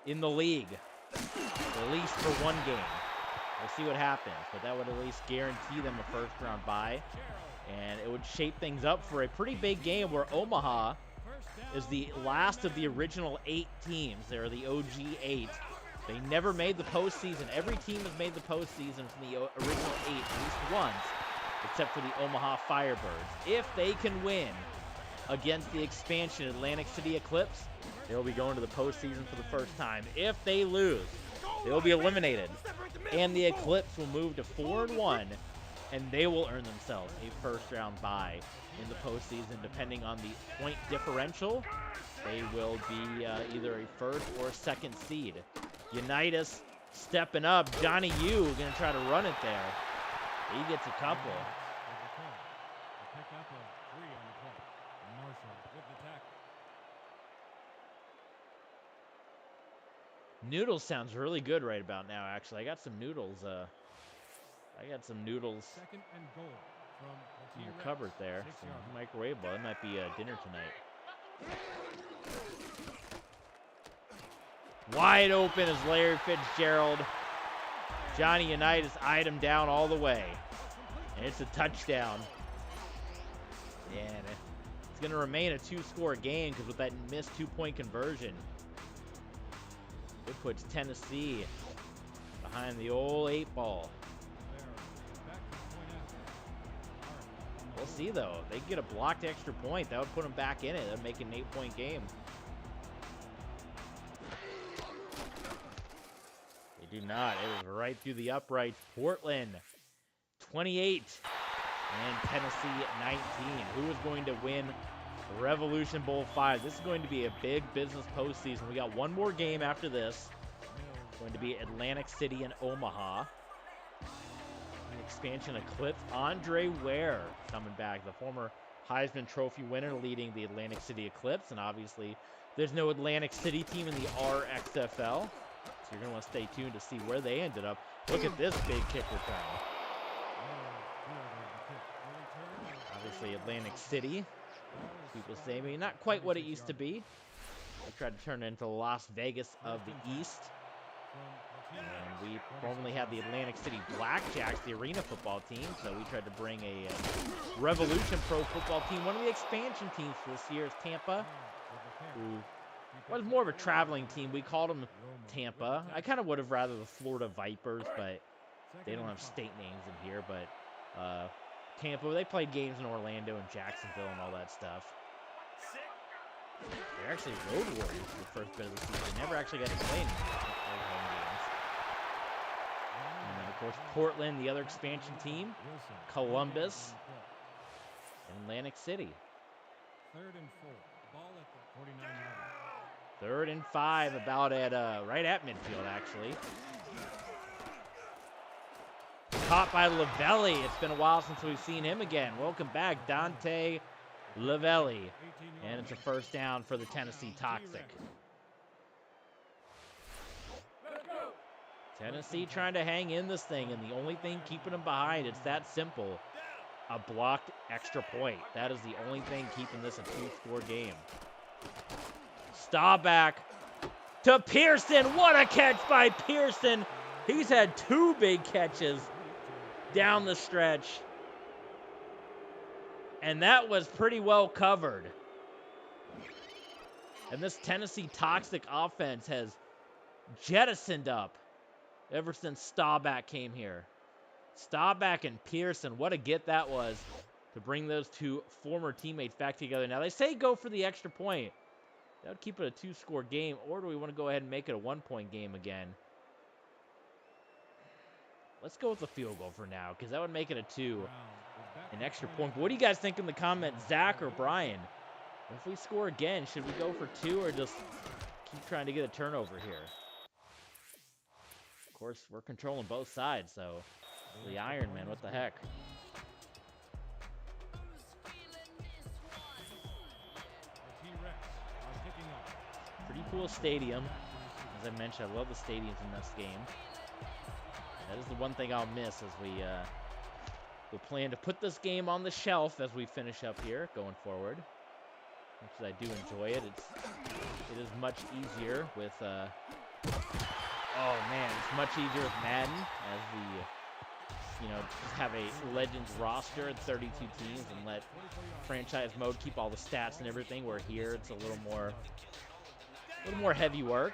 in the league, at least for one game. We'll see what happens, but that would at least guarantee them a first-round bye, and it would shape things up for a pretty big game where Omaha is the last of the original 8 teams. They're the OG 8. They never made the postseason. Every team has made the postseason from the original 8 at least once, except for the Omaha Firebirds. If they can win against the expansion Atlantic City Eclipse, they will be going to the postseason for the first time. If they lose, they will be eliminated, and the Eclipse will move to 4-1, and they will earn themselves a first-round bye in the postseason, depending on the point differential. They will be either a first or second seed. Unitas stepping up. Johnny Yu going to try to run it there. He gets a couple.
Pick up a 3 on the play. Marshall with the tackle.
Noodles sounds really good right about now, actually. I got some noodles. I got some noodles
2nd and goal from
in
the
the cupboard there.
6
Some
yards.
microwavable. It might be dinner tonight. Wide open is Larry Fitzgerald. Johnny Unitas eyed him down all the way. And it's a touchdown. And it's going to remain a 2-score game because with that missed 2-point conversion, it puts Tennessee behind the old 8 ball. We'll see, though. They get a blocked extra point. That would put them back in it. That would make it an 8-point game. They do not. It was right through the uprights. Portland, 28, and Tennessee, 19. Who is going to win Revolution Bowl 5? This is going to be a big business postseason. We got one more game after this. It's going to be Atlantic City and Omaha. The expansion Eclipse. Andre Ware coming back, the former Heisman Trophy winner, leading the Atlantic City Eclipse. And obviously, there's no Atlantic City team in the RXFL. So you're going to want to stay tuned to see where they ended up. Look at this big kick return. Obviously, Atlantic City. People say, maybe not quite what it used to be. I tried to turn it into Las Vegas of the East. And we formerly had the Atlantic City Blackjacks, the arena football team. So we tried to bring a Revolution Pro football team. One of the expansion teams for this year is Tampa who was more of a traveling team. We called them Tampa. I kind of would have rather the Florida Vipers, but they don't have state names in here. But Tampa, they played games in Orlando and Jacksonville and all that stuff. They're actually road warriors for the first bit of the season. They never actually got to play any home games. And then, of course, Portland, the other expansion team, Columbus, and Atlantic City.
3rd and 4. Ball at the 49-yard.
3rd and 5, about at right at midfield, actually. Caught by Lavelli. It's been a while since we've seen him again. Welcome back, Dante Lavelli. And it's a first down for the Tennessee Toxic. Tennessee trying to hang in this thing, and the only thing keeping them behind, it's that simple. A blocked extra point. That is the only thing keeping this a 2-score game. Staubach to Pearson. What a catch by Pearson. He's had 2 big catches down the stretch. And that was pretty well covered. And this Tennessee Toxic offense has jettisoned up ever since Staubach came here. Staubach and Pearson, what a get that was to bring those 2 former teammates back together. Now, they say go for the extra point. That would keep it a 2-score game, or do we want to go ahead and make it a 1-point game again? Let's go with the field goal for now, because that would make it a 2. An extra point. But what do you guys think in the comments, Zach or Brian? If we score again, should we go for 2 or just keep trying to get a turnover here? Of course, we're controlling both sides, so the Iron Man, what the heck? Pretty cool stadium. As I mentioned, I love the stadiums in this game. That is the one thing I'll miss as we plan to put this game on the shelf as we finish up here going forward. Much as I do enjoy it, it is much easier with oh man, it's much easier with Madden as we just have a Legends roster at 32 teams and let franchise mode keep all the stats and everything, where here it's a little more heavy work.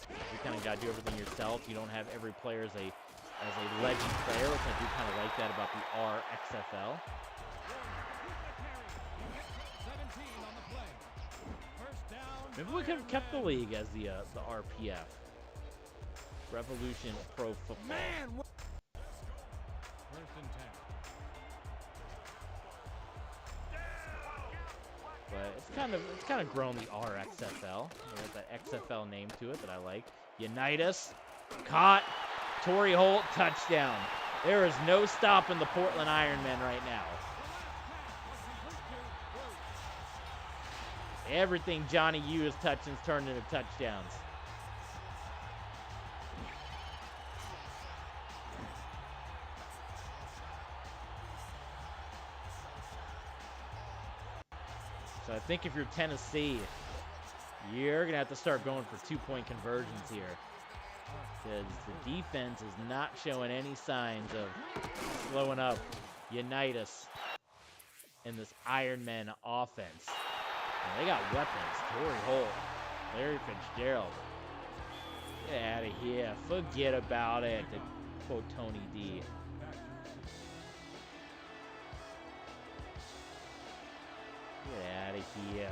You kind of got to do everything yourself. You don't have every player as a legend player, which I do kind of like that about the RXFL. Maybe we could have kept the league as the RPF. Revolution Pro Football.
Man, First and 10.
But it's kind of grown the RXFL. There's that XFL name to it that I like. Unitas, caught. Torrey Holt, touchdown. There is no stopping the Portland Ironmen right now. Everything Johnny U is touching is turned into touchdowns. So I think if you're Tennessee, you're going to have to start going for 2-point conversions here, because the defense is not showing any signs of slowing up Unitas in this Ironman offense. And they got weapons. Torrey Holt, Larry Fitzgerald. Get out of here. Forget about it, to quote Tony D. Get out of here.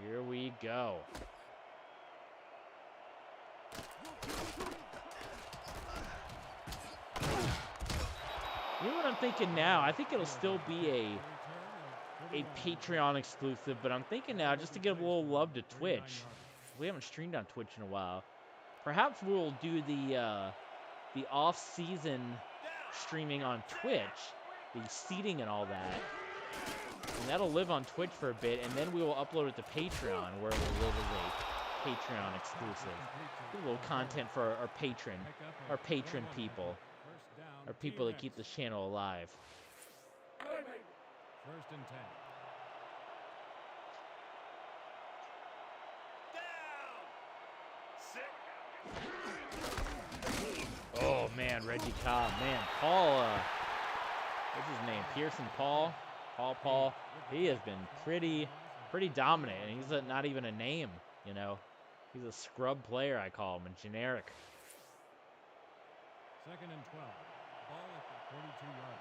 Here we go. You know what I'm thinking now? I think it'll still be a Patreon exclusive, but I'm thinking now, just to give a little love to Twitch. We haven't streamed on Twitch in a while. Perhaps we'll do the off-season streaming on Twitch, the seating and all that. And that'll live on Twitch for a bit, and then we will upload it to Patreon, where it will live as a Patreon exclusive. Do a little content for our patron people, our people that keep this channel alive.
First and 10.
Oh man, Reggie Cobb, man, Paul. What's his name? Pearson Paul. Paul. He has been pretty pretty dominant, and he's not even a name, you know. He's a scrub player, I call him, and generic.
2nd and 12. Ball at the 42-yard line.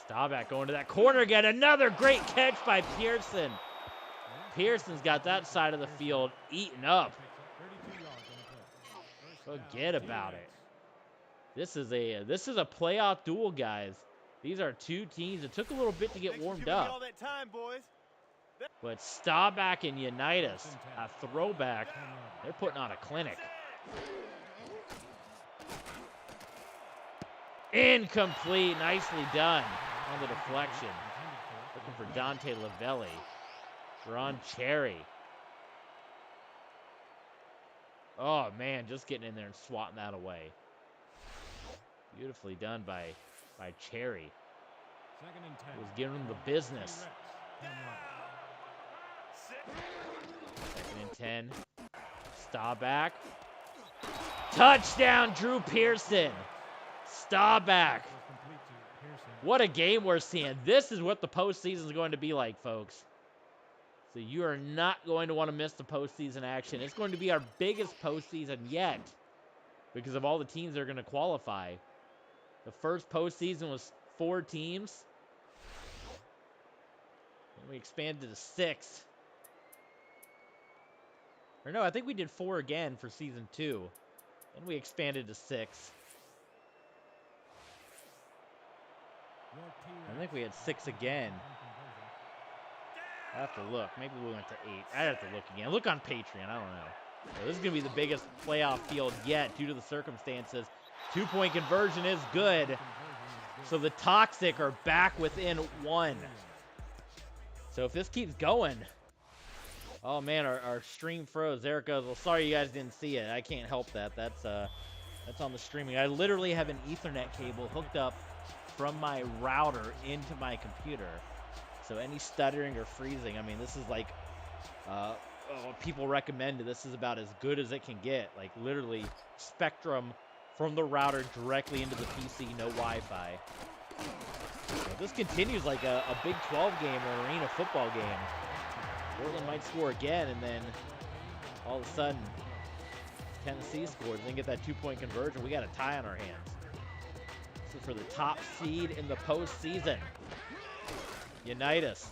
Staubach going to that corner again. Another great catch by Pearson. Pearson's got that side of the field eaten up. Forget about it. This is a playoff duel, guys. These are two teams. It took a little bit to get warmed up. But Staubach and Unitas, a throwback, they're putting on a clinic. Incomplete. Nicely done on the deflection. Looking for Dante Lavelli. Ron Cherry. Oh, man, just getting in there and swatting that away. Beautifully done by Cherry.
2nd and 10.
He was giving him the business. 2nd and 10. Staubach. Touchdown, Drew Pearson. Staubach. What a game we're seeing. This is what the postseason is going to be like, folks. So you are not going to want to miss the postseason action. It's going to be our biggest postseason yet because of all the teams that are going to qualify. The first postseason was 4 teams. And we expanded to 6. Or no, I think we did 4 again for season 2. And we expanded to 6. I think we had 6 again. I have to look. Maybe we went to 8. I have to look again. Look on Patreon. I don't know. So this is going to be the biggest playoff field yet due to the circumstances. 2-point conversion is good. So the Toxic are back within 1. So if this keeps going. Oh, man, our stream froze. There it goes. Well, sorry you guys didn't see it. I can't help that. That's on the streaming. I literally have an Ethernet cable hooked up from my router into my computer. So any stuttering or freezing, I mean, this is like what people recommended. This is about as good as it can get. Like literally spectrum from the router directly into the PC, no Wi-Fi. If this continues like a Big 12 game or an arena football game, Portland might score again, and then all of a sudden Tennessee scores and then get that 2-point conversion. We got a tie on our hands. This is for the top seed in the postseason. Unitas.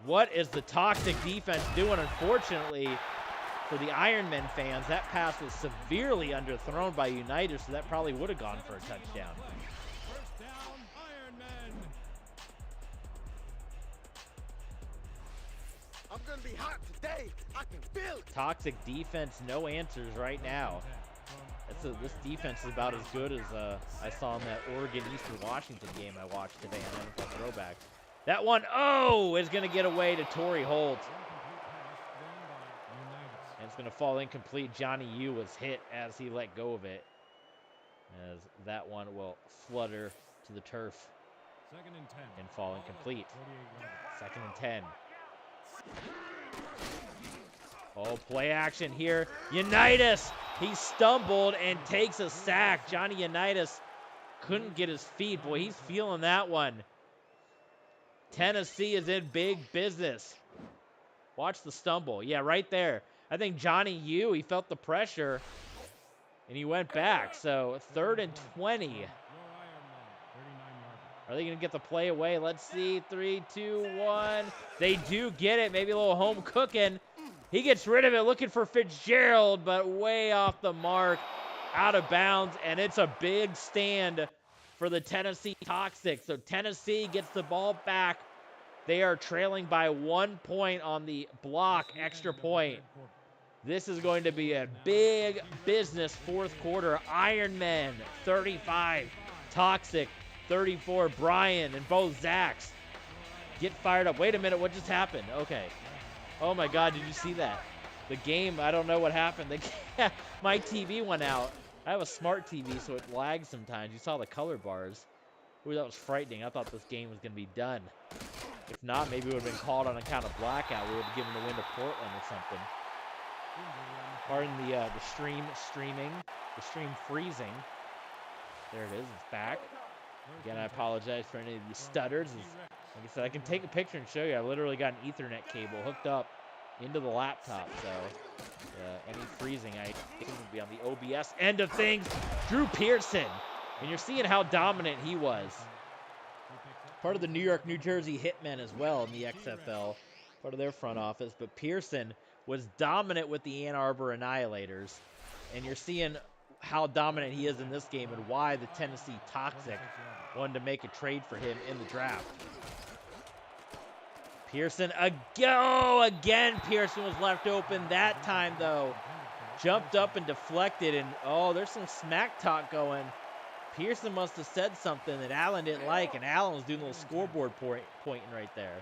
What is the Toxic defense doing? Unfortunately, for the Ironman fans, that pass was severely underthrown by Unitas, so that probably would have gone for a touchdown.
First down, Ironman.
I'm gonna be hot today. I can feel it.
Toxic defense, no answers right now. This defense is about as good as I saw in that Oregon Eastern Washington game I watched today on NFL Throwback. That one, is going to get away to Torrey Holt. And it's going to fall incomplete. Johnny Yu was hit as he let go of it. As that one will flutter to the turf.
2nd and 10.
And fall incomplete. 2nd and 10. Oh, play action here. Unitas, he stumbled and takes a sack. Johnny Unitas couldn't get his feet. Boy, he's feeling that one. Tennessee is in big business. Watch the stumble. Yeah, right there. I think Johnny Yu, he felt the pressure, and he went back. So 3rd and 20. Are they going to get the play away? Let's see. 3, 2, 1. They do get it. Maybe a little home cooking. He gets rid of it, looking for Fitzgerald, but way off the mark, out of bounds, and it's a big stand for the Tennessee Toxic. So Tennessee gets the ball back. They are trailing by 1 point on the block, extra point. This is going to be a big business fourth quarter. Ironman 35, Toxic 34. Brian and both Zachs get fired up. Wait a minute, what just happened? Okay. Oh my God, did you see that? The game, I don't know what happened. My TV went out. I have a smart TV, so it lags sometimes. You saw the color bars. Ooh, that was frightening. I thought this game was going to be done. If not, maybe it would have been called on account of blackout. We would have given the win to Portland or something. Pardon the stream freezing. There it is. It's back. Again, I apologize for any of these stutters. Like I said, I can take a picture and show you. I literally got an Ethernet cable hooked up into the laptop, so any freezing I think will be on the OBS end of things. Drew Pearson, and you're seeing how dominant he was. Part of the New York, New Jersey Hitmen as well in the XFL, part of their front office. But Pearson was dominant with the Ann Arbor Annihilators, and you're seeing how dominant he is in this game and why the Tennessee Toxic wanted to make a trade for him in the draft. Pearson again. Pearson was left open that time, though. Jumped up and deflected, and there's some smack talk going. Pearson must have said something that Allen didn't like, and Allen was doing a little scoreboard pointing right there.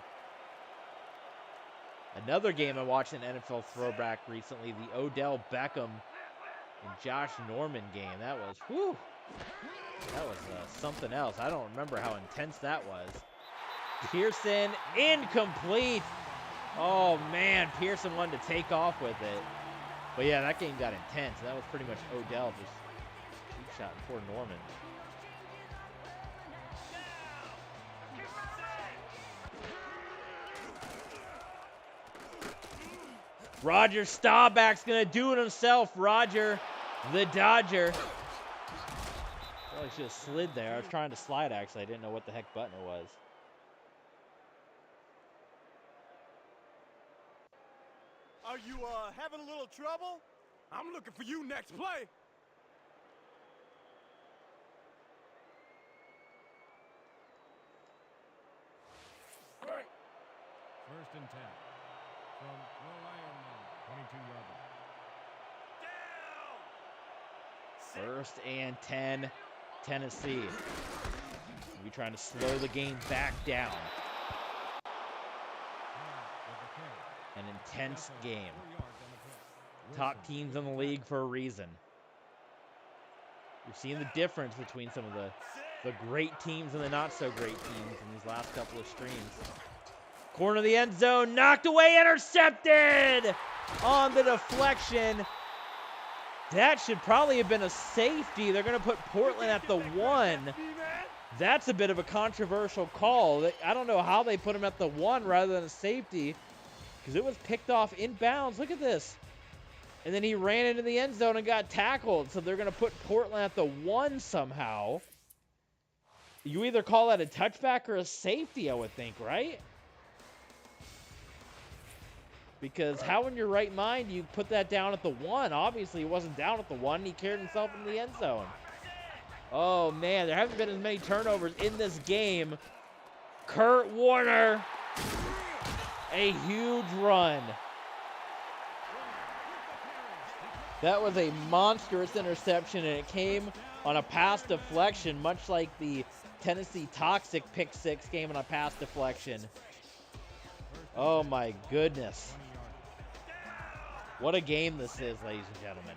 Another game I watched an NFL throwback recently, the Odell Beckham and Josh Norman game. That was, something else. I don't remember how intense that was. Pearson, incomplete. Oh, man, Pearson wanted to take off with it. But, yeah, that game got intense. That was pretty much Odell just cheap shot poor Norman. Roger Staubach's going to do it himself. Roger, the Dodger. Probably should have slid there. I was trying to slide, actually. I didn't know what the heck button it was.
Are you having a little trouble? I'm looking for you next play.
First and 10 from your Ironman, 22 yards.
First and 10, Tennessee. We're trying to slow the game back down. An intense game. Top teams in the league for a reason. You're seeing the difference between some of the great teams and the not so great teams in these last couple of streams. Corner of the end zone, knocked away, intercepted on the deflection. That should probably have been a safety. They're going to put Portland at the 1. That's a bit of a controversial call. I don't know how they put him at the 1 rather than a safety, because it was picked off inbounds. Look at this. And then he ran into the end zone and got tackled. So they're going to put Portland at the 1 somehow. You either call that a touchback or a safety, I would think, right? Because how in your right mind do you put that down at the 1? Obviously, he wasn't down at the 1. He carried himself into the end zone. Oh, man, there haven't been as many turnovers in this game. Kurt Warner, a huge run. That was a monstrous interception, and it came on a pass deflection, much like the Tennessee Toxic pick 6 came on a pass deflection. Oh, my goodness. What a game this is, ladies and gentlemen.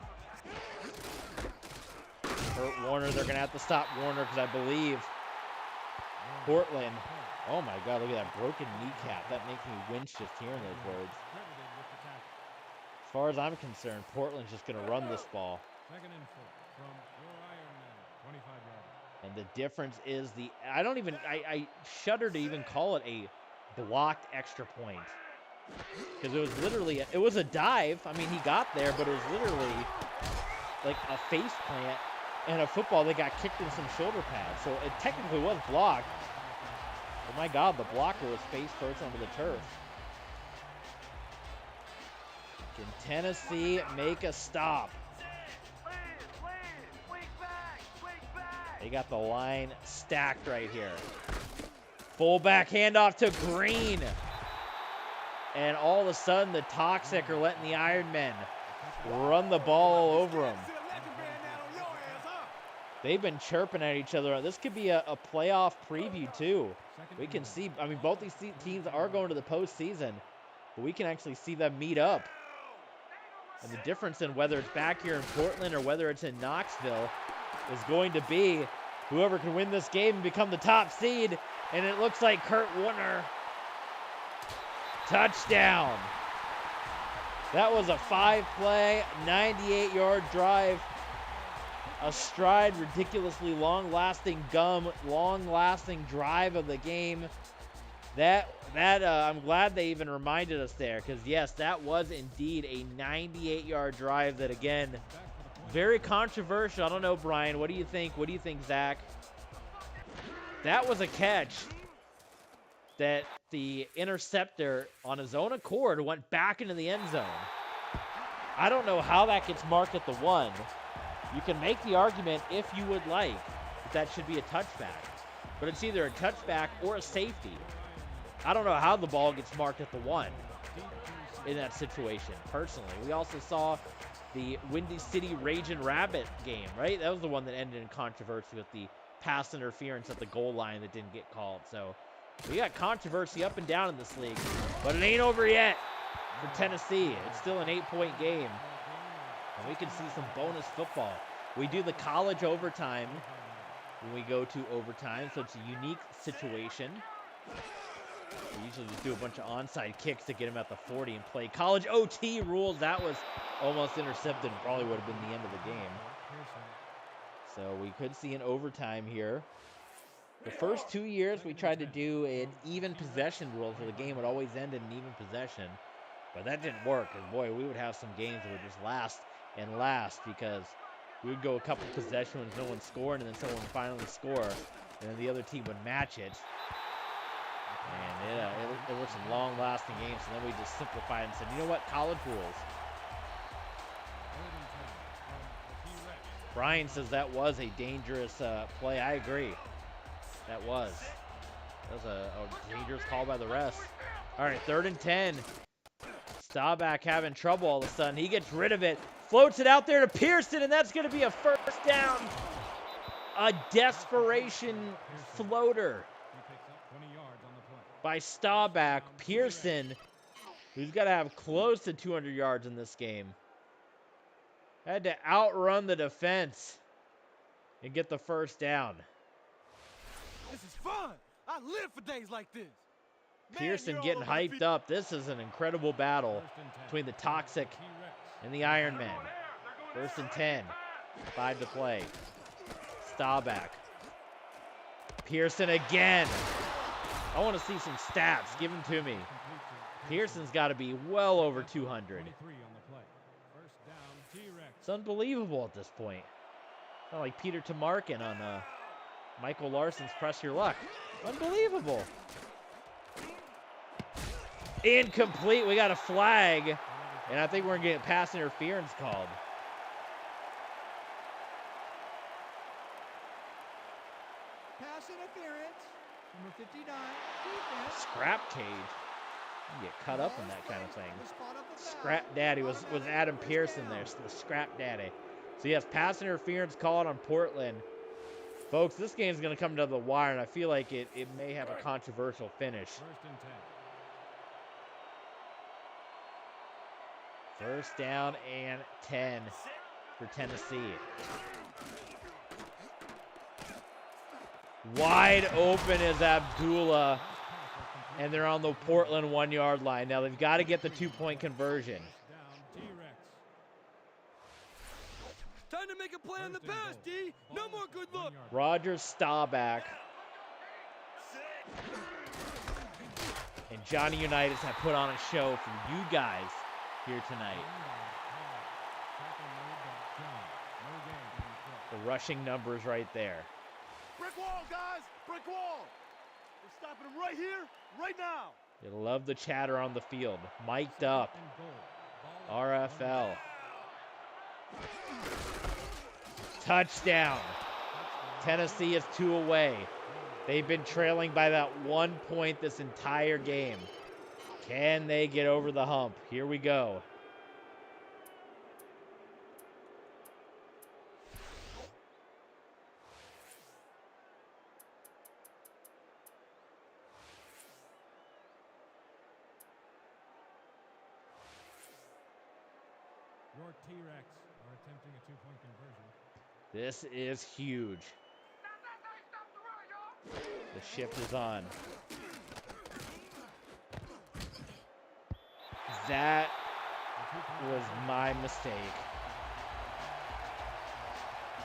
Kurt Warner, they're going to have to stop Warner because I believe Portland. Oh, my God, look at that broken kneecap. That makes me wince just hearing those words. As far as I'm concerned, Portland's just going to run this ball.
Second and 4 from your Ironman, 25 yards.
And the difference is I shudder to even call it a blocked extra point. Because it was literally, it was a dive. I mean, he got there, but it was literally like a face plant and a football that got kicked in some shoulder pads. So it technically was blocked. But my God, the blocker was face first onto the turf. Can Tennessee make a stop? They got the line stacked right here. Fullback handoff to Green. And all of a sudden, the Toxic are letting the Ironmen run the ball all over them. They've been chirping at each other. This could be a playoff preview, too. We can see, I mean, both these teams are going to the postseason, but we can actually see them meet up. And the difference in whether it's back here in Portland or whether it's in Knoxville is going to be whoever can win this game and become the top seed. And it looks like Kurt Warner. Touchdown. That was a 5-play, 98-yard drive. a stride, ridiculously long-lasting long-lasting drive of the game. I'm glad they even reminded us there, because yes, that was indeed a 98-yard drive that, again, very controversial. I don't know, Brian. What do you think? What do you think, Zach? That was a catch that the interceptor, on his own accord, went back into the end zone. I don't know how that gets marked at the 1. You can make the argument, if you would like, that should be a touchback. But it's either a touchback or a safety. I don't know how the ball gets marked at the 1 in that situation, personally. We also saw the Windy City Ragin' Rabbit game, right? That was the one that ended in controversy with the pass interference at the goal line that didn't get called. So we got controversy up and down in this league, but it ain't over yet for Tennessee. It's still an 8-point game, and we can see some bonus football. We do the college overtime when we go to overtime, so it's a unique situation. We usually just do a bunch of onside kicks to get him at the 40 and play college OT rules. That was almost intercepted and probably would have been the end of the game. So we could see an overtime here. The first 2 years we tried to do an even possession rule, so the game would always end in an even possession. But that didn't work, and boy, we would have some games that would just last and last, because we would go a couple possessions when no one scored, and then someone would finally score, and then the other team would match it. And it was some long-lasting games, and then we just simplified and said, you know what, college rules. Brian says that was a dangerous play. I agree. That was a dangerous call by the refs. All right, 3rd and 10. Staubach having trouble all of a sudden. He gets rid of it, floats it out there to Pearson, and that's going to be a first down. A desperation floater by Staubach. Pearson, who's got to have close to 200 yards in this game, had to outrun the defense and get the first down.
This is fun. I live for days like this.
Pearson getting hyped up. This is an incredible battle between the Toxic and the Iron Men. 1st and 10. 5 to play. Staubach. Pearson again. I want to see some stats. Give them to me. Pearson's got to be well over 200. It's unbelievable at this point. Not like Peter Tamarkin on Michael Larson's Press Your Luck. Unbelievable. Incomplete. We got a flag, and I think we're going to get pass interference called.
Pass interference. Number 59. Defense.
Scrap cage. You get cut up in that kind of thing. Scrap Daddy was Adam Pearson there. So the Scrap Daddy. So yes, pass interference called on Portland. Folks, this game is going to come to the wire, and I feel like it may have a controversial finish. 1st down and 10 for Tennessee. Wide open is Abdullah, and they're on the Portland 1-yard line. Now they've got to get the 2-point conversion.
Time to make a play on the pass, D. No more good luck.
Roger Staubach and Johnny Unitas have put on a show for you guys here tonight. The rushing numbers right there.
Brick wall, guys. Brick wall. We're stopping him right here, right now.
You love the chatter on the field. Mic'd up. RFL. Touchdown. Tennessee is 2 away. They've been trailing by that 1 point this entire game. Can they get over the hump? Here we go.
Your T-Rex are attempting a 2-point conversion.
This is huge. The shift is on. That was my mistake.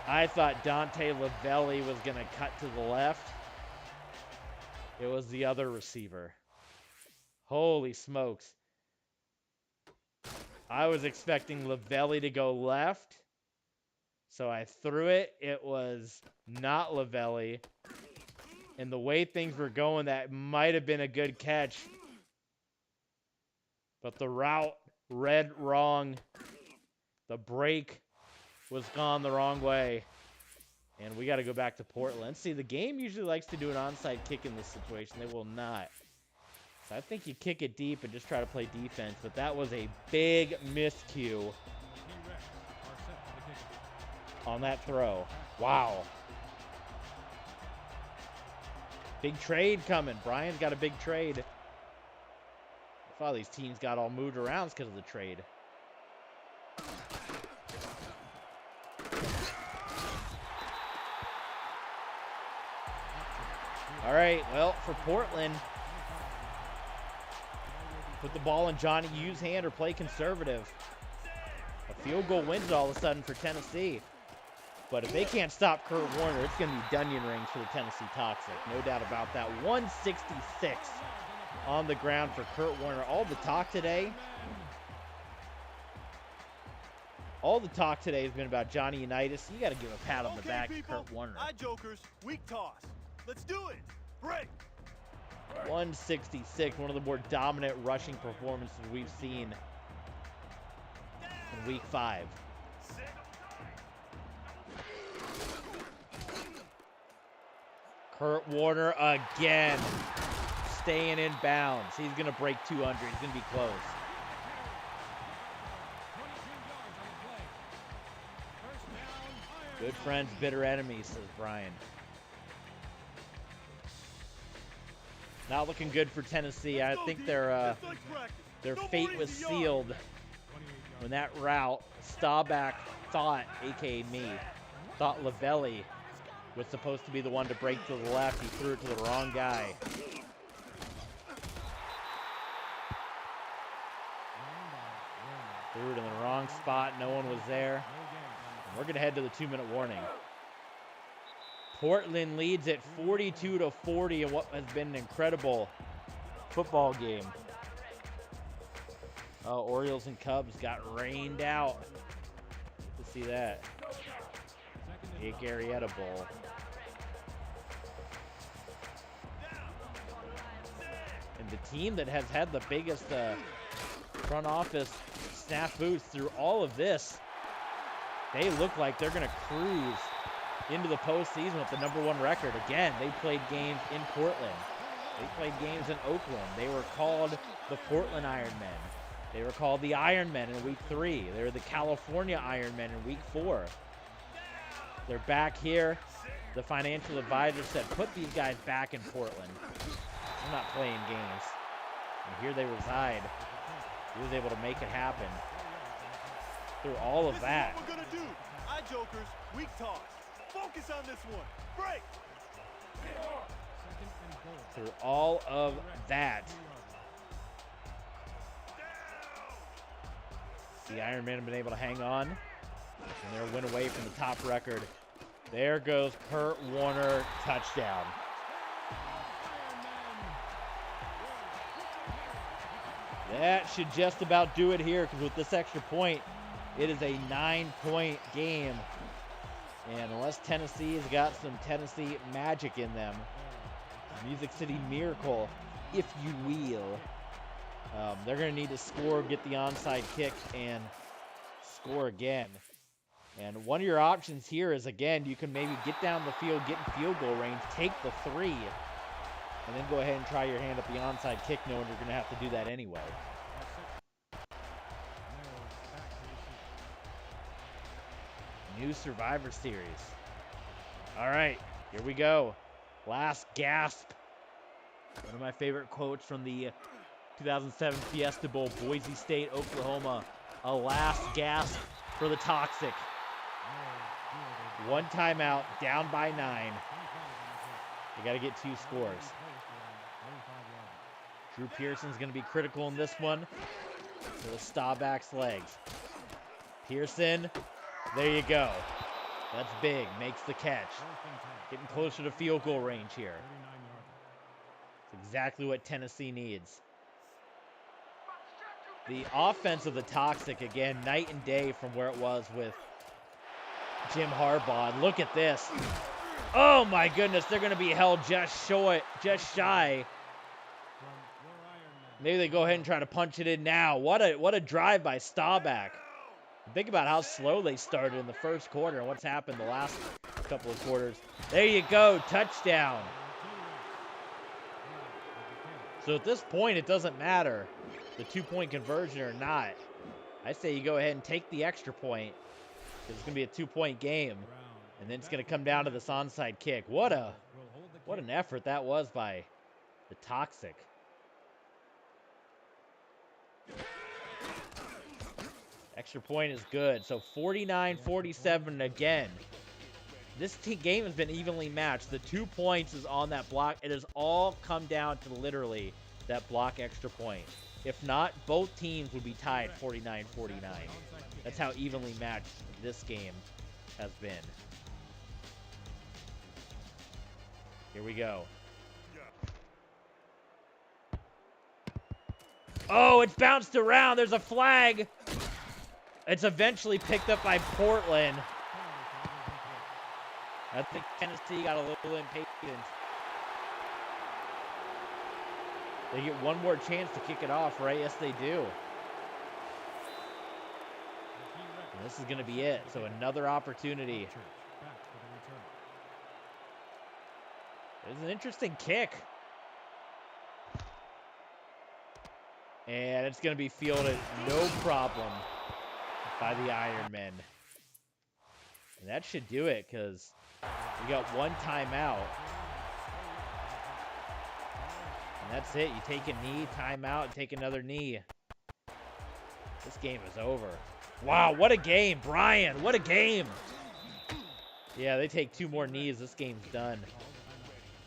I thought Dante Lavelli was going to cut to the left. It was the other receiver. Holy smokes. I was expecting Lavelli to go left. So I threw it. It was not Lavelli. And the way things were going, that might have been a good catch. But the route read wrong. The break was gone the wrong way. And we got to go back to Portland. See, the game usually likes to do an onside kick in this situation. They will not. So I think you kick it deep and just try to play defense. But that was a big miscue on that throw. Wow. Big trade coming. Brian's got a big trade. I thought these teams got all moved around because of the trade. All right, well, for Portland, put the ball in Johnny U's hand or play conservative. A field goal wins it all of a sudden for Tennessee. But if they can't stop Kurt Warner, it's going to be Dunyan rings for the Tennessee Toxic. No doubt about that. 166 on the ground for Kurt Warner. All the talk today has been about Johnny Unitas. You got to give a pat on the back to Kurt Warner.
Eye jokers, weak toss. Let's do it. Break.
166, one of the more dominant rushing performances we've seen in week 5. Kurt Warner again, staying in bounds. He's going to break 200. He's going to be close. Good friends, bitter enemies, says Brian. Not looking good for Tennessee. I think their fate was sealed when that route, Staubach thought, a.k.a. me, thought Lavelli was supposed to be the one to break to the left. He threw it to the wrong guy. Threw it in the wrong spot. No one was there. And we're going to head to the 2-minute warning. Portland leads at 42-40 in what has been an incredible football game. Orioles and Cubs got rained out. Good to see that. Jake Arrieta Bowl. And the team that has had the biggest front office snafus through all of this, they look like they're going to cruise into the postseason with the #1 record. Again, they played games in Portland. They played games in Oakland. They were called the Portland Ironmen. They were called the Ironmen in week 3. They were the California Ironmen in week 4. They're back here. The financial advisor said, put these guys back in Portland. They're not playing games. And here they reside. He was able to make it happen. Through all of that.
This is what we're gonna do. Eye jokers, weak toss. Focus on this one. Break.
Through all of that. The Ironmen have been able to hang on. And they're a win away from the top record. There goes Kurt Warner, touchdown. That should just about do it here, because with this extra point, it is a 9-point game. And unless Tennessee has got some Tennessee magic in them, Music City Miracle, if you will, they're going to need to score, get the onside kick, and score again. And one of your options here is, again, you can maybe get down the field, get in field goal range, take the 3, and then go ahead and try your hand at the onside kick, knowing you're going to have to do that anyway. New Survivor Series. All right, here we go. Last gasp. One of my favorite quotes from the 2007 Fiesta Bowl, Boise State, Oklahoma. A last gasp for the Toxic. One timeout, down by 9. They got to get 2 scores. Drew Pearson's going to be critical in this one. So the Staubach's legs. Pearson, there you go. That's big. Makes the catch. Getting closer to field goal range here. It's exactly what Tennessee needs. The offense of the Toxic, again, night and day from where it was with Jim Harbaugh. And look at this. Oh my goodness, they're going to be held just shy. Maybe they go ahead and try to punch it in now. What a drive by Staubach. Think about how slow they started in the first quarter and what's happened the last couple of quarters. There you go, touchdown. So at this point, it doesn't matter the 2-point conversion or not. I say you go ahead and take the extra point. It's going to be a 2-point game, and then it's going to come down to this onside kick. What an effort that was by the Toxic. Extra point is good. So 49-47 again. This game has been evenly matched. The 2 points is on that block. It has all come down to literally that block extra point. If not, both teams would be tied 49-49. That's how evenly matched this game has been. Here we go. Oh, it's bounced around. There's a flag. It's eventually picked up by Portland. I think Tennessee got a little impatient. They get one more chance to kick it off, right? Yes, they do. And this is going to be it. So another opportunity. It's an interesting kick. And it's going to be fielded no problem by the Ironmen. And that should do it because we got one timeout. And that's it. You take a knee, timeout, and take another knee. This game is over. Wow, what a game. Brian, what a game. Yeah, they take 2 more knees. This game's done.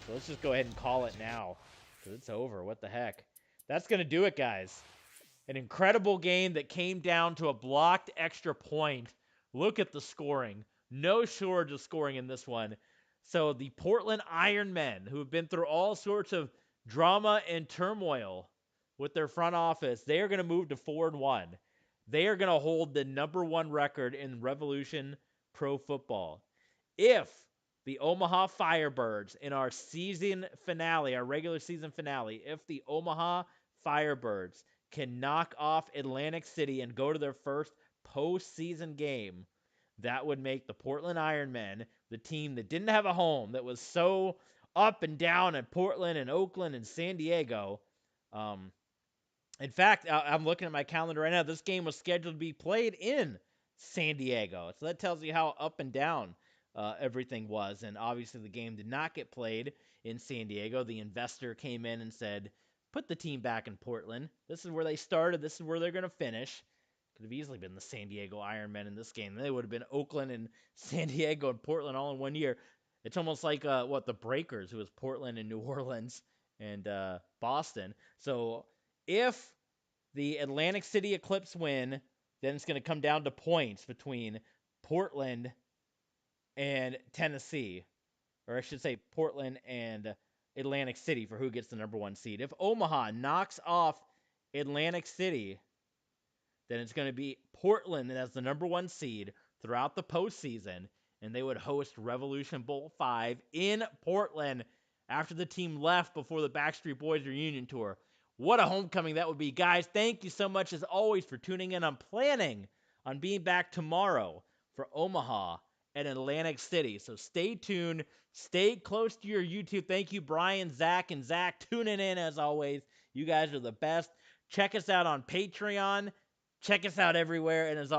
So let's just go ahead and call it now because it's over. What the heck? That's going to do it, guys. An incredible game that came down to a blocked extra point. Look at the scoring. No shortage of scoring in this one. So the Portland Ironmen, who have been through all sorts of drama and turmoil with their front office, they are going to move to 4-1. They are going to hold the #1 record in Revolution Pro Football. If the Omaha Firebirds in our season finale, our regular season finale, if the Omaha Firebirds can knock off Atlantic City and go to their first postseason game, that would make the Portland Ironmen, the team that didn't have a home, that was so up and down in Portland and Oakland and San Diego. In fact, I'm looking at my calendar right now. This game was scheduled to be played in San Diego. So that tells you how up and down everything was. And obviously the game did not get played in San Diego. The investor came in and said, put the team back in Portland. This is where they started. This is where they're going to finish. Could have easily been the San Diego Ironmen in this game. They would have been Oakland and San Diego and Portland all in one year. It's almost like the Breakers, who was Portland and New Orleans and Boston. So if the Atlantic City Eclipse win, then it's going to come down to points between Portland and Tennessee. Or I should say Portland and Atlantic City for who gets the #1 seed. If Omaha knocks off Atlantic City, then it's going to be Portland that has the #1 seed throughout the postseason, and they would host Revolution Bowl 5 in Portland after the team left before the Backstreet Boys reunion tour. What a homecoming that would be. Guys, thank you so much, as always, for tuning in. I'm planning on being back tomorrow for Omaha and Atlantic City, so stay tuned. Stay close to your YouTube. Thank you, Brian, Zach, and Zach, tuning in as always. You guys are the best. Check us out on Patreon. Check us out everywhere. And as always,